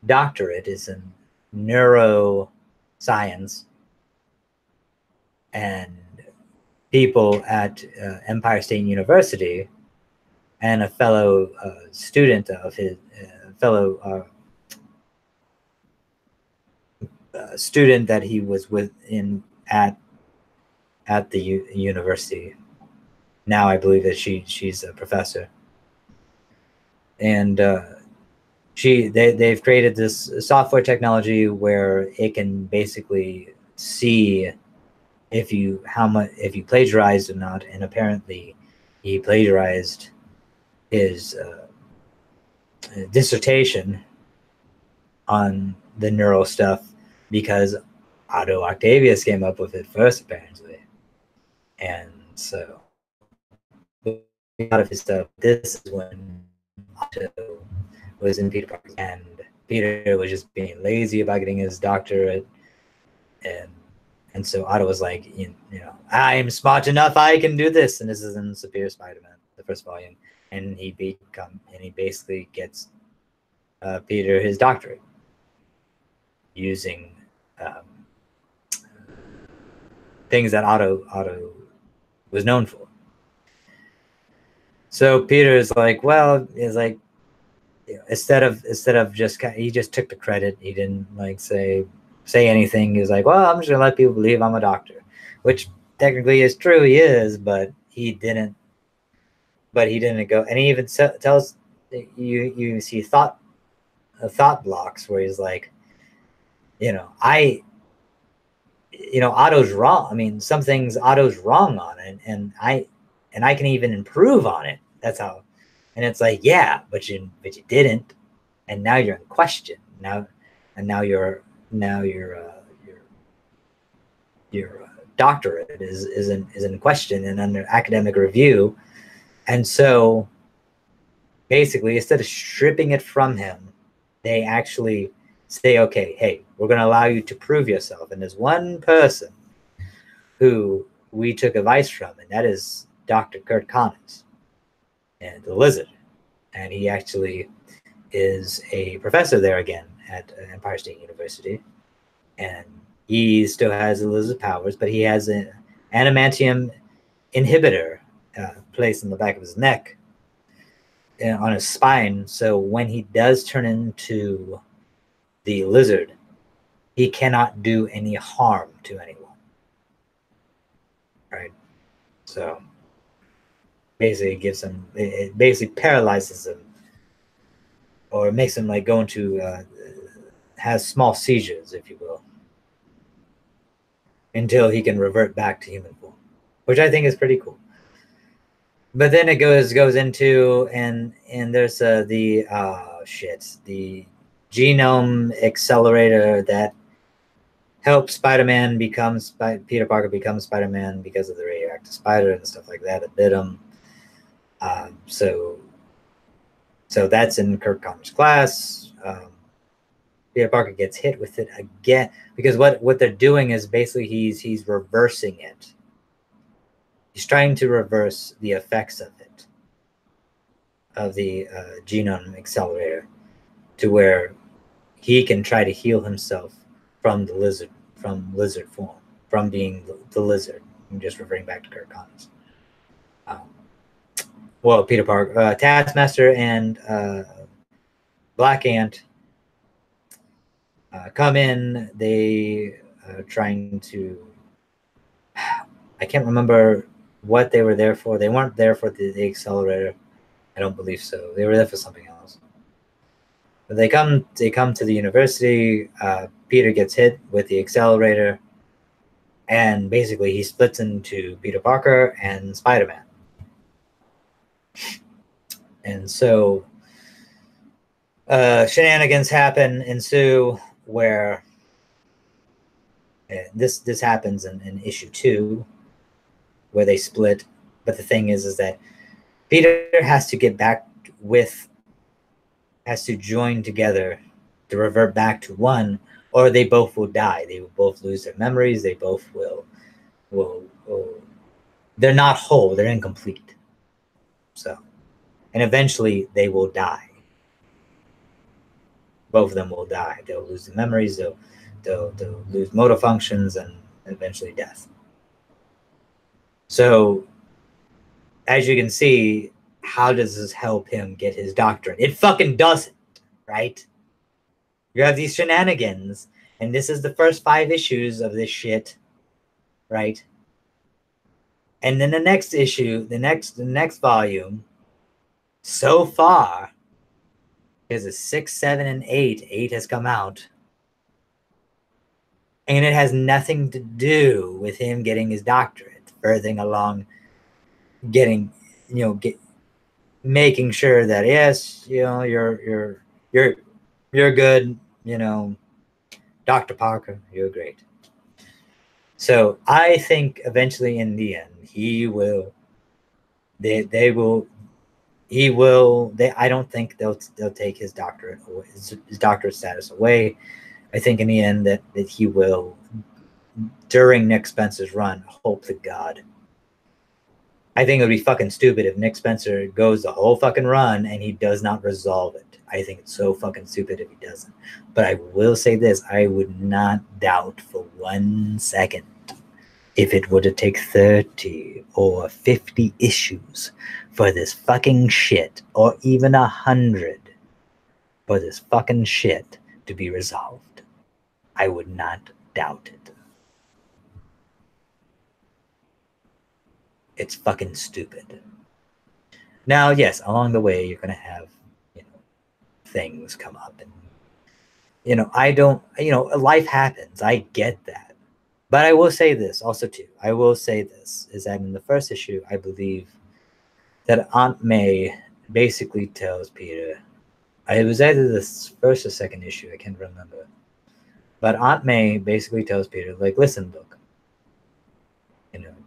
[SPEAKER 1] doctorate is in neuroscience, and people at Empire State University and a fellow student of his fellow student that he was with in at the university. Now I believe that she's a professor, and they've created this software technology where it can basically see if you plagiarized or not, and apparently he plagiarized his dissertation on the neural stuff because Otto Octavius came up with it first, apparently. And so a lot of his stuff, this is when Otto was in Peter Parker's hand, Peter was just being lazy about getting his doctorate, and so Otto was like, I'm smart enough, I can do this, and this is in Superior Spider-Man, the first volume, and he basically gets Peter his doctorate using things that Otto was known for. So Peter is like, instead of just, he just took the credit. He didn't like say anything. He was like, well, I'm just gonna let people believe I'm a doctor, which technically is true. He is, but he didn't go. And he even tells you see thought blocks where he's like, Otto's wrong. I mean, some things Otto's wrong on, and I can even improve on it. That's how. And it's like, yeah, but you didn't, and now you're in question. Now your doctorate is in question and under academic review. And so basically, instead of stripping it from him, they actually say, okay, hey, we're going to allow you to prove yourself. And there's one person who we took advice from, and that is Dr. Kurt Connors, and the Lizard. And he actually is a professor there again at Empire State University. And he still has the Lizard powers, but he has an adamantium inhibitor placed in the back of his neck on his spine. So when he does turn into the Lizard, he cannot do any harm to anyone. Right? So basically it basically paralyzes him, or makes him like go into has small seizures, if you will, until he can revert back to human form, which I think is pretty cool. But then it goes into and there's the genome accelerator that helps Spider-Man Peter Parker becomes Spider-Man because of the radioactive spider and stuff like that. It bit him. So that's in Kirk Connors' class. Peter Parker gets hit with it again because what they're doing is basically he's reversing it. He's trying to reverse the effects of it, of the genome accelerator, to where he can try to heal himself from lizard form, from being the Lizard, and just reverting back to Kirk Connors. Peter Parker, Taskmaster, and Black Ant come in. They are trying to. I can't remember what they were there for. They weren't there for the accelerator. I don't believe so. They were there for something else. But they come to the university. Peter gets hit with the accelerator, and basically he splits into Peter Parker and Spider-Man. And so shenanigans ensue where this happens in issue 2, where they split. But the thing is that Peter has to join together to revert back to one, or they both will die. They will both lose their memories. They both will they're not whole. They're incomplete. So, and eventually they will die. Both of them will die. They'll lose the memories. They'll lose motor functions, and eventually death. So, as you can see, how does this help him get his doctorate? It fucking doesn't, right? You have these shenanigans, and this is the first 5 issues of this shit, right? And then the next issue, the next volume, so far, is a 6, 7, and 8. 8 has come out. And it has nothing to do with him getting his doctorate, furthering along, making sure that yes, you're good, Dr. Parker, you're great. So I think eventually in the end they will He will. I don't think they'll take his doctorate away, his doctorate status away. I think in the end that he will, during Nick Spencer's run, hope to God. I think it would be fucking stupid if Nick Spencer goes the whole fucking run and he does not resolve it. I think it's so fucking stupid if he doesn't. But I will say this, I would not doubt for 1 second if it were to take 30 or 50 issues for this fucking shit, or even 100 for this fucking shit to be resolved. I would not doubt it. It's fucking stupid. Now, yes, along the way, you're going to have, things come up. And, I don't, life happens. I get that. But I will say this also, too. I will say this, is that in the first issue, I believe that Aunt May basically tells Peter, it was either the first or second issue, I can't remember. But Aunt May basically tells Peter, like, listen, look,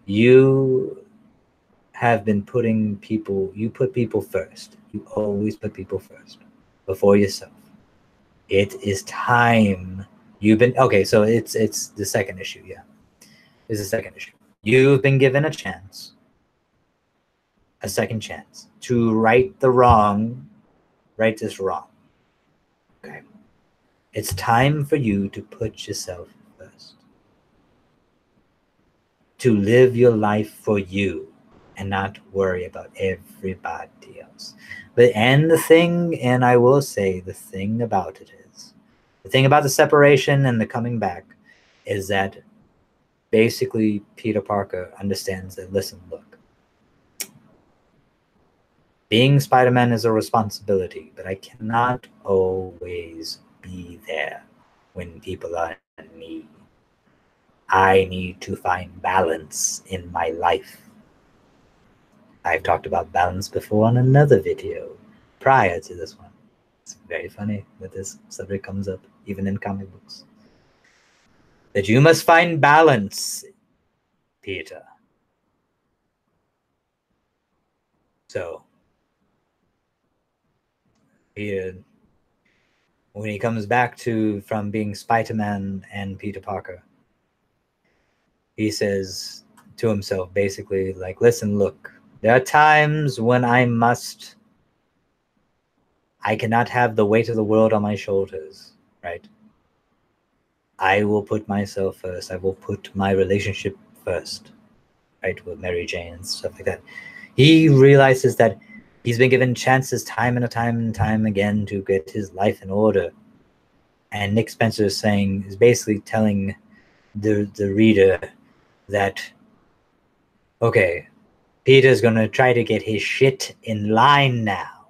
[SPEAKER 1] you have been you put people first. You always put people first before yourself. It is time. Okay, so it's the second issue, yeah. It's the second issue. You've been given a second chance to right this wrong. Okay. It's time for you to put yourself first. To live your life for you and not worry about everybody else. And I will say, the thing about the separation and the coming back is that basically Peter Parker understands that, listen, look, being Spider-Man is a responsibility, but I cannot always be there when people are in need. I need to find balance in my life. I've talked about balance before on another video prior to this one. It's very funny that this subject comes up, even in comic books. That you must find balance, Peter. So, when he comes back from being Spider-Man and Peter Parker, he says to himself, basically, like, listen, look, there are times when I cannot have the weight of the world on my shoulders, right? I will put myself first. I will put my relationship first, right, with Mary Jane and stuff like that. He realizes that he's been given chances time and time again to get his life in order. And Nick Spencer is basically telling the reader that, okay, Peter's going to try to get his shit in line now.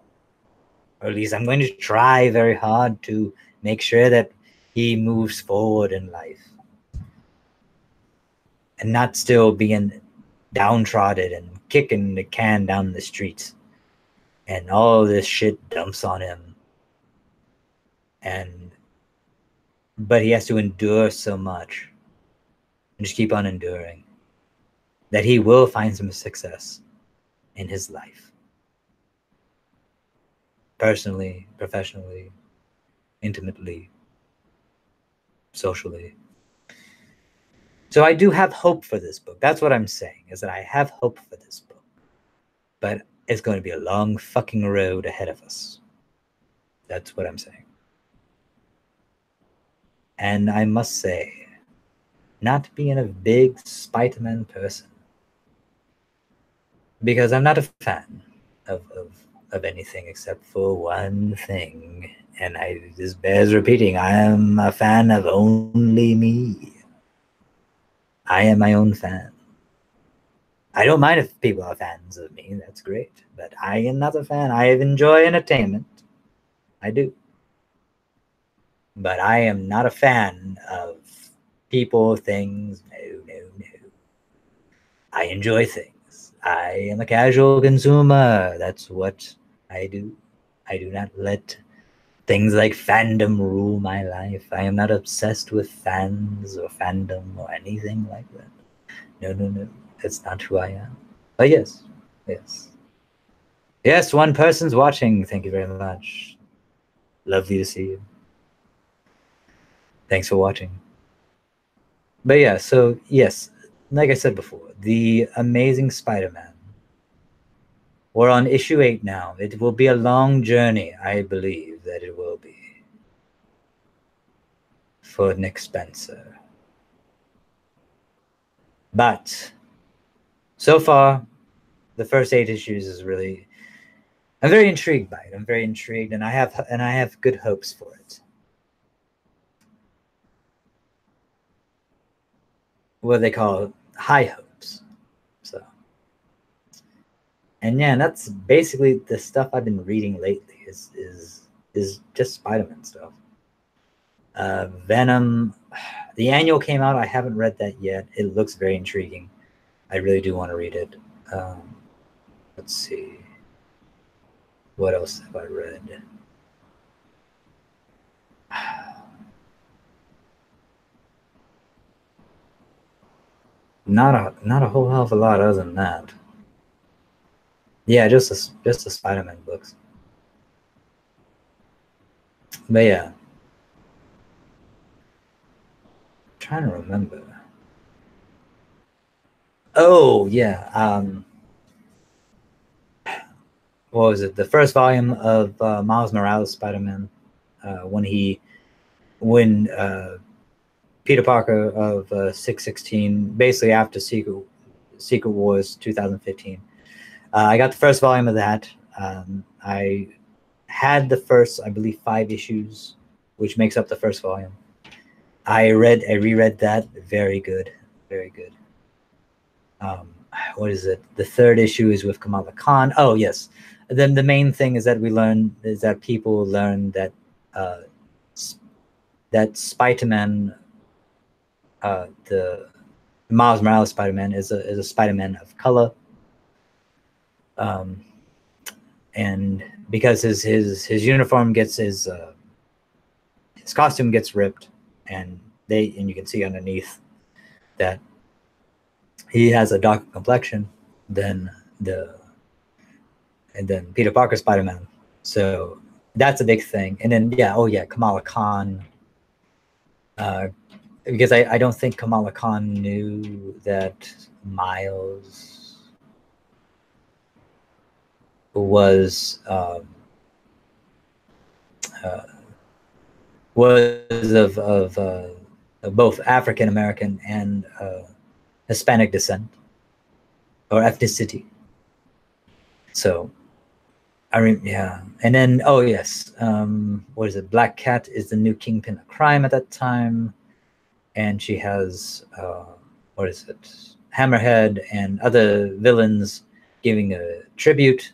[SPEAKER 1] Or at least I'm going to try very hard to make sure that he moves forward in life. And not still being downtrodden and kicking the can down the streets. And all this shit dumps on him. But he has to endure so much. And just keep on enduring. That he will find some success in his life. Personally, professionally, intimately, socially. So I do have hope for this book. That's what I'm saying, is that I have hope for this book. But it's going to be a long fucking road ahead of us. That's what I'm saying. And I must say, not being a big Spider-Man person, because I'm not a fan of anything except for one thing, and this bears repeating, I am a fan of only me. I am my own fan. I don't mind if people are fans of me, that's great, but I am not a fan. I enjoy entertainment. I do. But I am not a fan of people, things. No. I enjoy things. I am a casual consumer. That's what I do. I do not let things like fandom rule my life. I am not obsessed with fans or fandom or anything like that. No. That's not who I am. But yes. Yes, one person's watching. Thank you very much. Lovely to see you. Thanks for watching. But yeah, so yes, like I said before, the Amazing Spider-Man. We're on issue 8 now. It will be a long journey, I believe that it will be, for Nick Spencer. But so far, the first 8 issues is really, I'm very intrigued by it. I'm very intrigued, and I have good hopes for it. What they call high hopes. So, and yeah, that's basically the stuff I've been reading lately. Is just Spider-Man stuff. Venom, the annual came out. I haven't read that yet. It looks very intriguing. I really do want to read it. Let's see. What else have I read? Not a whole hell of a lot other than that. Yeah, just the Spider-Man books. But yeah, I'm trying to remember. Oh yeah, what was it? The first volume of Miles Morales Spider-Man, when Peter Parker of 616, basically after Secret Wars 2015. I got the first volume of that. I had the first, I believe, 5 issues, which makes up the first volume. I reread that. Very good, very good. What is it? The 3rd issue is with Kamala Khan. Oh yes. Then the main thing is that people learn that that Spider-Man, the Miles Morales Spider-Man is a Spider-Man of color. And because his uniform gets his costume gets ripped, and you can see underneath that he has a darker complexion than Peter Parker Spider-Man. So that's a big thing. And then Kamala Khan, because I don't think Kamala Khan knew that Miles was of both African American and Hispanic descent or ethnicity. So, I mean, yeah. And then, oh yes, what is it? Black Cat is the new kingpin of crime at that time, and she has what is it? Hammerhead and other villains giving a tribute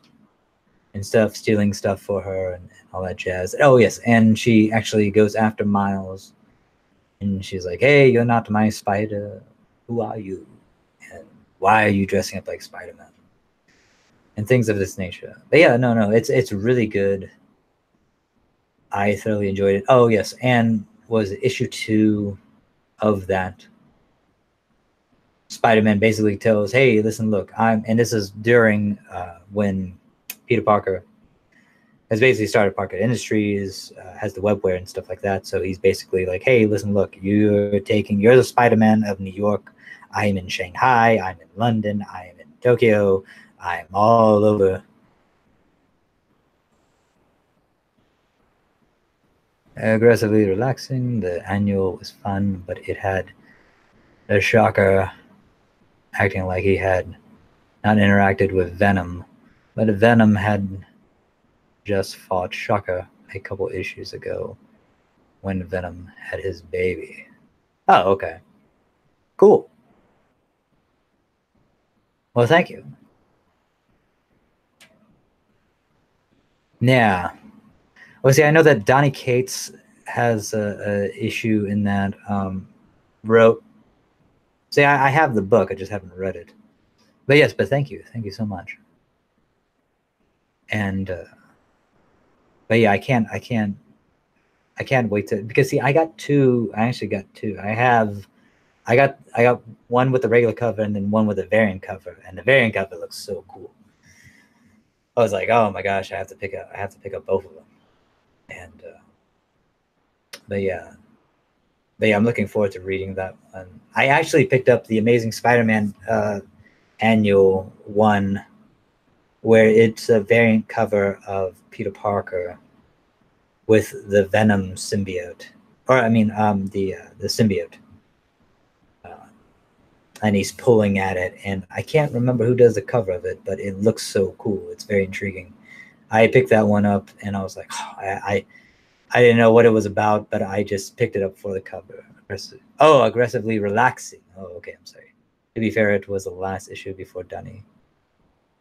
[SPEAKER 1] and stuff, stealing stuff for her and all that jazz. Oh yes, and she actually goes after Miles, and she's like, "Hey, you're not my spider. Who are you? And why are you dressing up like Spider-Man?" And things of this nature. But yeah, no, it's really good. I thoroughly enjoyed it. Oh yes, and was issue 2 of that. Spider-Man basically tells, "Hey, listen, look, and this is during when Peter Parker has basically started Parker Industries, has the webware and stuff like that. So he's basically like, hey, listen, look, you're the Spider-Man of New York. I am in Shanghai. I'm in London. I am in Tokyo. I'm all over. Aggressively relaxing. The annual was fun, but it had a Shocker acting like he had not interacted with Venom, but Venom had just fought Shocker a couple issues ago when Venom had his baby. Oh, okay. Cool. Well, thank you. Yeah. Well, see, I know that Donny Cates has a issue in that wrote. See, I have the book. I just haven't read it. But yes, but thank you. Thank you so much. And but yeah, I can't wait to, because see, I got 2. I actually got 2. I got one with the regular cover and then one with a variant cover, and the variant cover looks so cool. I was like, oh my gosh, I have to pick up both of them. And but yeah, I'm looking forward to reading that one. I actually picked up the Amazing Spider-Man annual one, where it's a variant cover of Peter Parker with the Venom symbiote, or I mean, the symbiote, uh, and he's pulling at it. And I can't remember who does the cover of it, but it looks so cool. It's very intriguing. I picked that one up, and I was like, oh, I didn't know what it was about, but I just picked it up for the cover. Aggressively relaxing. Oh, okay. I'm sorry. To be fair, it was the last issue before Dunny.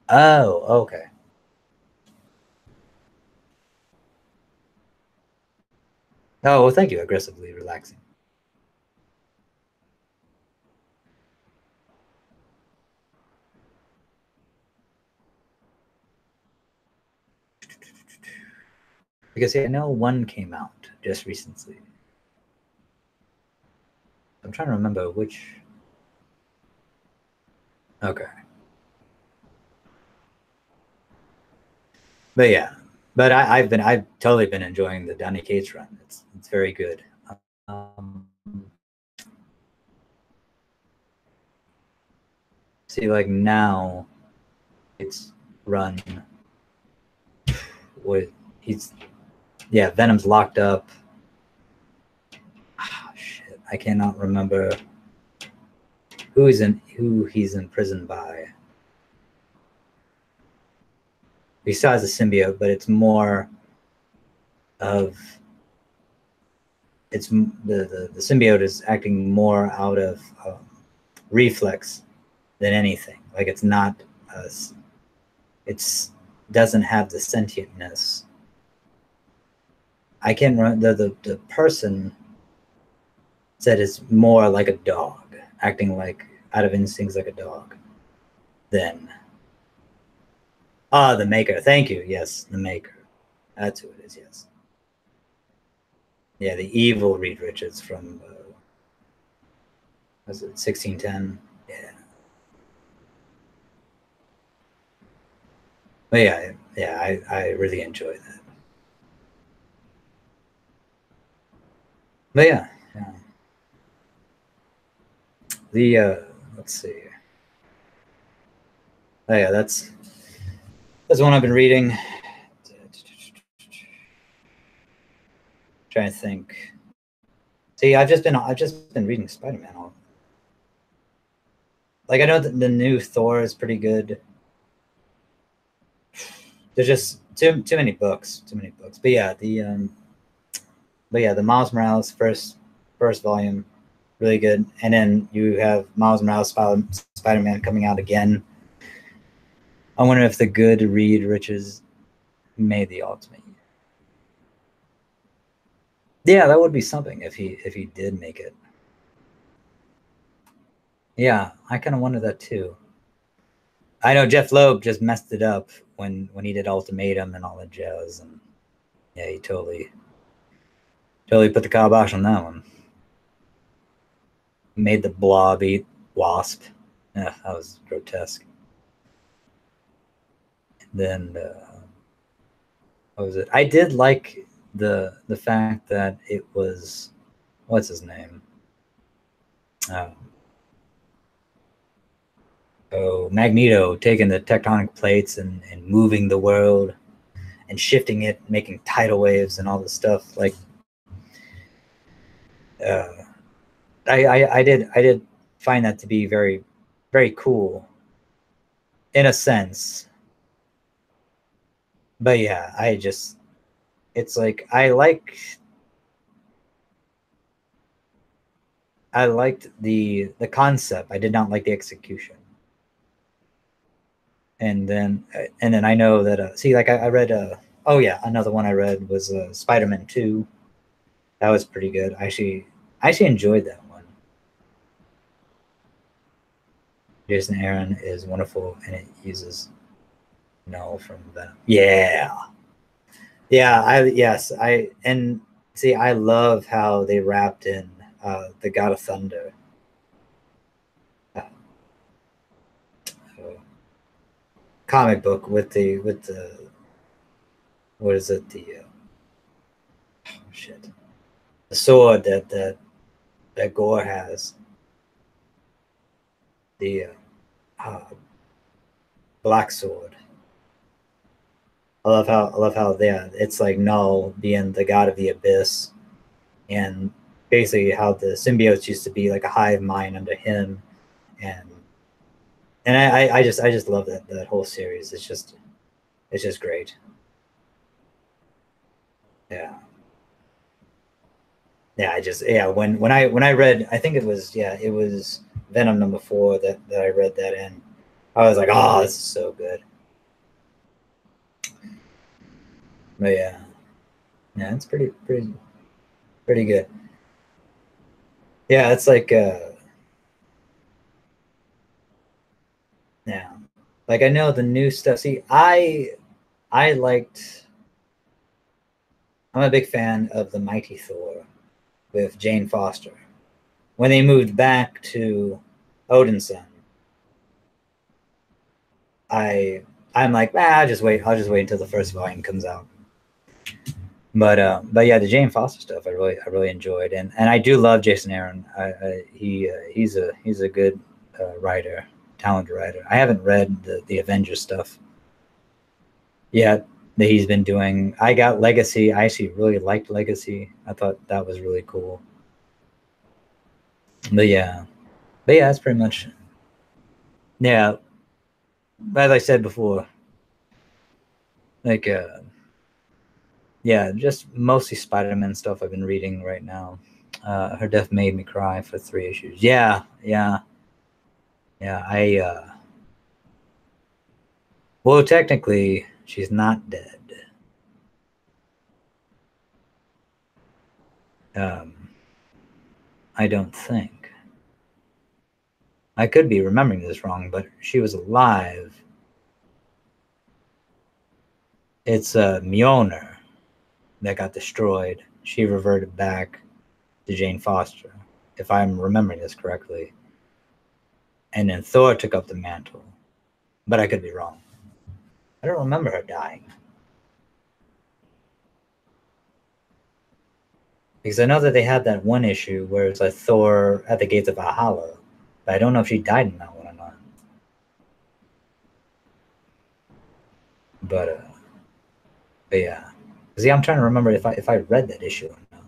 [SPEAKER 1] Oh, okay. Oh, well, thank you. Aggressively relaxing. Because yeah, I know one came out just recently. I'm trying to remember which. Okay, but yeah, but I've totally been enjoying the Donny Cates run. It's very good. Um, See, like now, it's run with he's yeah, Venom's locked up. Oh, shit, I cannot remember who he's imprisoned by. Besides the symbiote, but it's more of the symbiote is acting more out of reflex than anything. Like it's not, uh, it's doesn't have the sentientness. I can't remember the person said it's more like a dog, acting like out of instincts like a dog. Then the maker. Thank you. Yes, the maker. That's who it is. Yes. Yeah, the evil Reed Richards from was it 1610? Yeah. But yeah, I really enjoy that. But yeah. The let's see. Oh yeah, that's one I've been reading. Trying to think. See, I've just been reading Spider Man. Like I know that the new Thor is pretty good. There's just too many books, too many books. But yeah, the Miles Morales first volume, really good. And then you have Miles Morales Spider Man coming out again. I wonder if the good Reed Richards made the Ultimate. Yeah, that would be something if he did make it. Yeah, I kind of wonder that too. I know Jeff Loeb just messed it up when he did Ultimatum and all that jazz, and yeah, he totally put the kibosh on that one. Made the Blob eat Wasp. Yeah, that was grotesque. And then what was it? I did like the fact that it was what's his name? Um, Magneto taking the tectonic plates and moving the world and shifting it, making tidal waves and all this stuff. Like, uh, I did find that to be very, very cool in a sense. But yeah, it's like I liked the concept. I did not like the execution. And then I know that see, like I read oh yeah, another one I read was Spider-Man 2. That was pretty good. I actually enjoyed that one. Jason Aaron is wonderful, and it uses Null from Venom. Yeah, yeah. I see. I love how they wrapped in the God of Thunder. Uh, comic book with the what is it, the shit, the sword that Gore has, the black sword. I love how yeah, it's like Null being the god of the abyss, and basically how the symbiotes used to be like a hive mind under him, and I just love that whole series. It's just great. Yeah. Yeah, when I read, I think it was, yeah, it was Venom #4 that I read that in. I was like, oh, this is so good. But yeah, it's pretty good. Yeah, it's like yeah, like I know the new stuff. See, I liked. I'm a big fan of the Mighty Thor with Jane Foster. When they moved back to Odinson, I I'm like, I'll just wait. I'll just wait until the first volume comes out. But yeah, the Jane Foster stuff I really enjoyed, and I do love Jason Aaron. He's a good writer, talented writer. I haven't read the Avengers stuff yet that he's been doing. I got Legacy. I actually really liked Legacy. I thought that was really cool. But yeah, that's pretty much, yeah. As I said before, like yeah, just mostly Spider-Man stuff I've been reading right now. Her death made me cry for 3 issues. Yeah. Well, technically, she's not dead. I don't think. I could be remembering this wrong, but she was alive. It's Mjolnir that got destroyed. She reverted back to Jane Foster, if I'm remembering this correctly. And then Thor took up the mantle. But I could be wrong. I don't remember her dying. Because I know that they had that one issue where it's like Thor at the gates of Valhalla. But I don't know if she died in that one or not. But yeah. See, I'm trying to remember if I read that issue or not.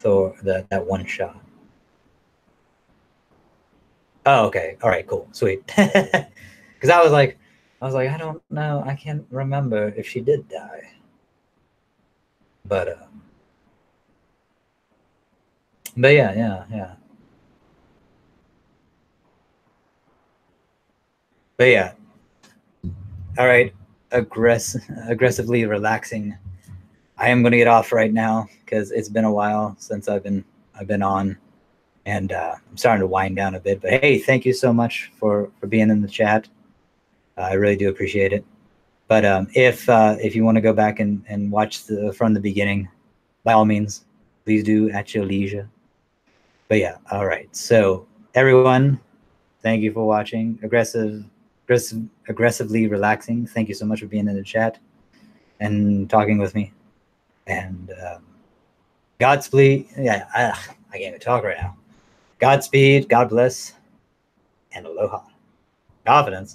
[SPEAKER 1] Thor, that one shot. Oh, okay. All right, cool. Sweet. Because I was like, I don't know. I can't remember if she did die. But yeah. But yeah. All right. Aggressively relaxing. I am going to get off right now because it's been a while since I've been on, and I'm starting to wind down a bit. But hey, thank you so much for being in the chat. I really do appreciate it. But if you want to go back and watch from the beginning, by all means, please do at your leisure. But yeah, all right. So everyone, thank you for watching. Aggressively relaxing. Thank you so much for being in the chat and talking with me. And Godspeed. Yeah, I can't even talk right now. Godspeed. God bless. And aloha. Confidence.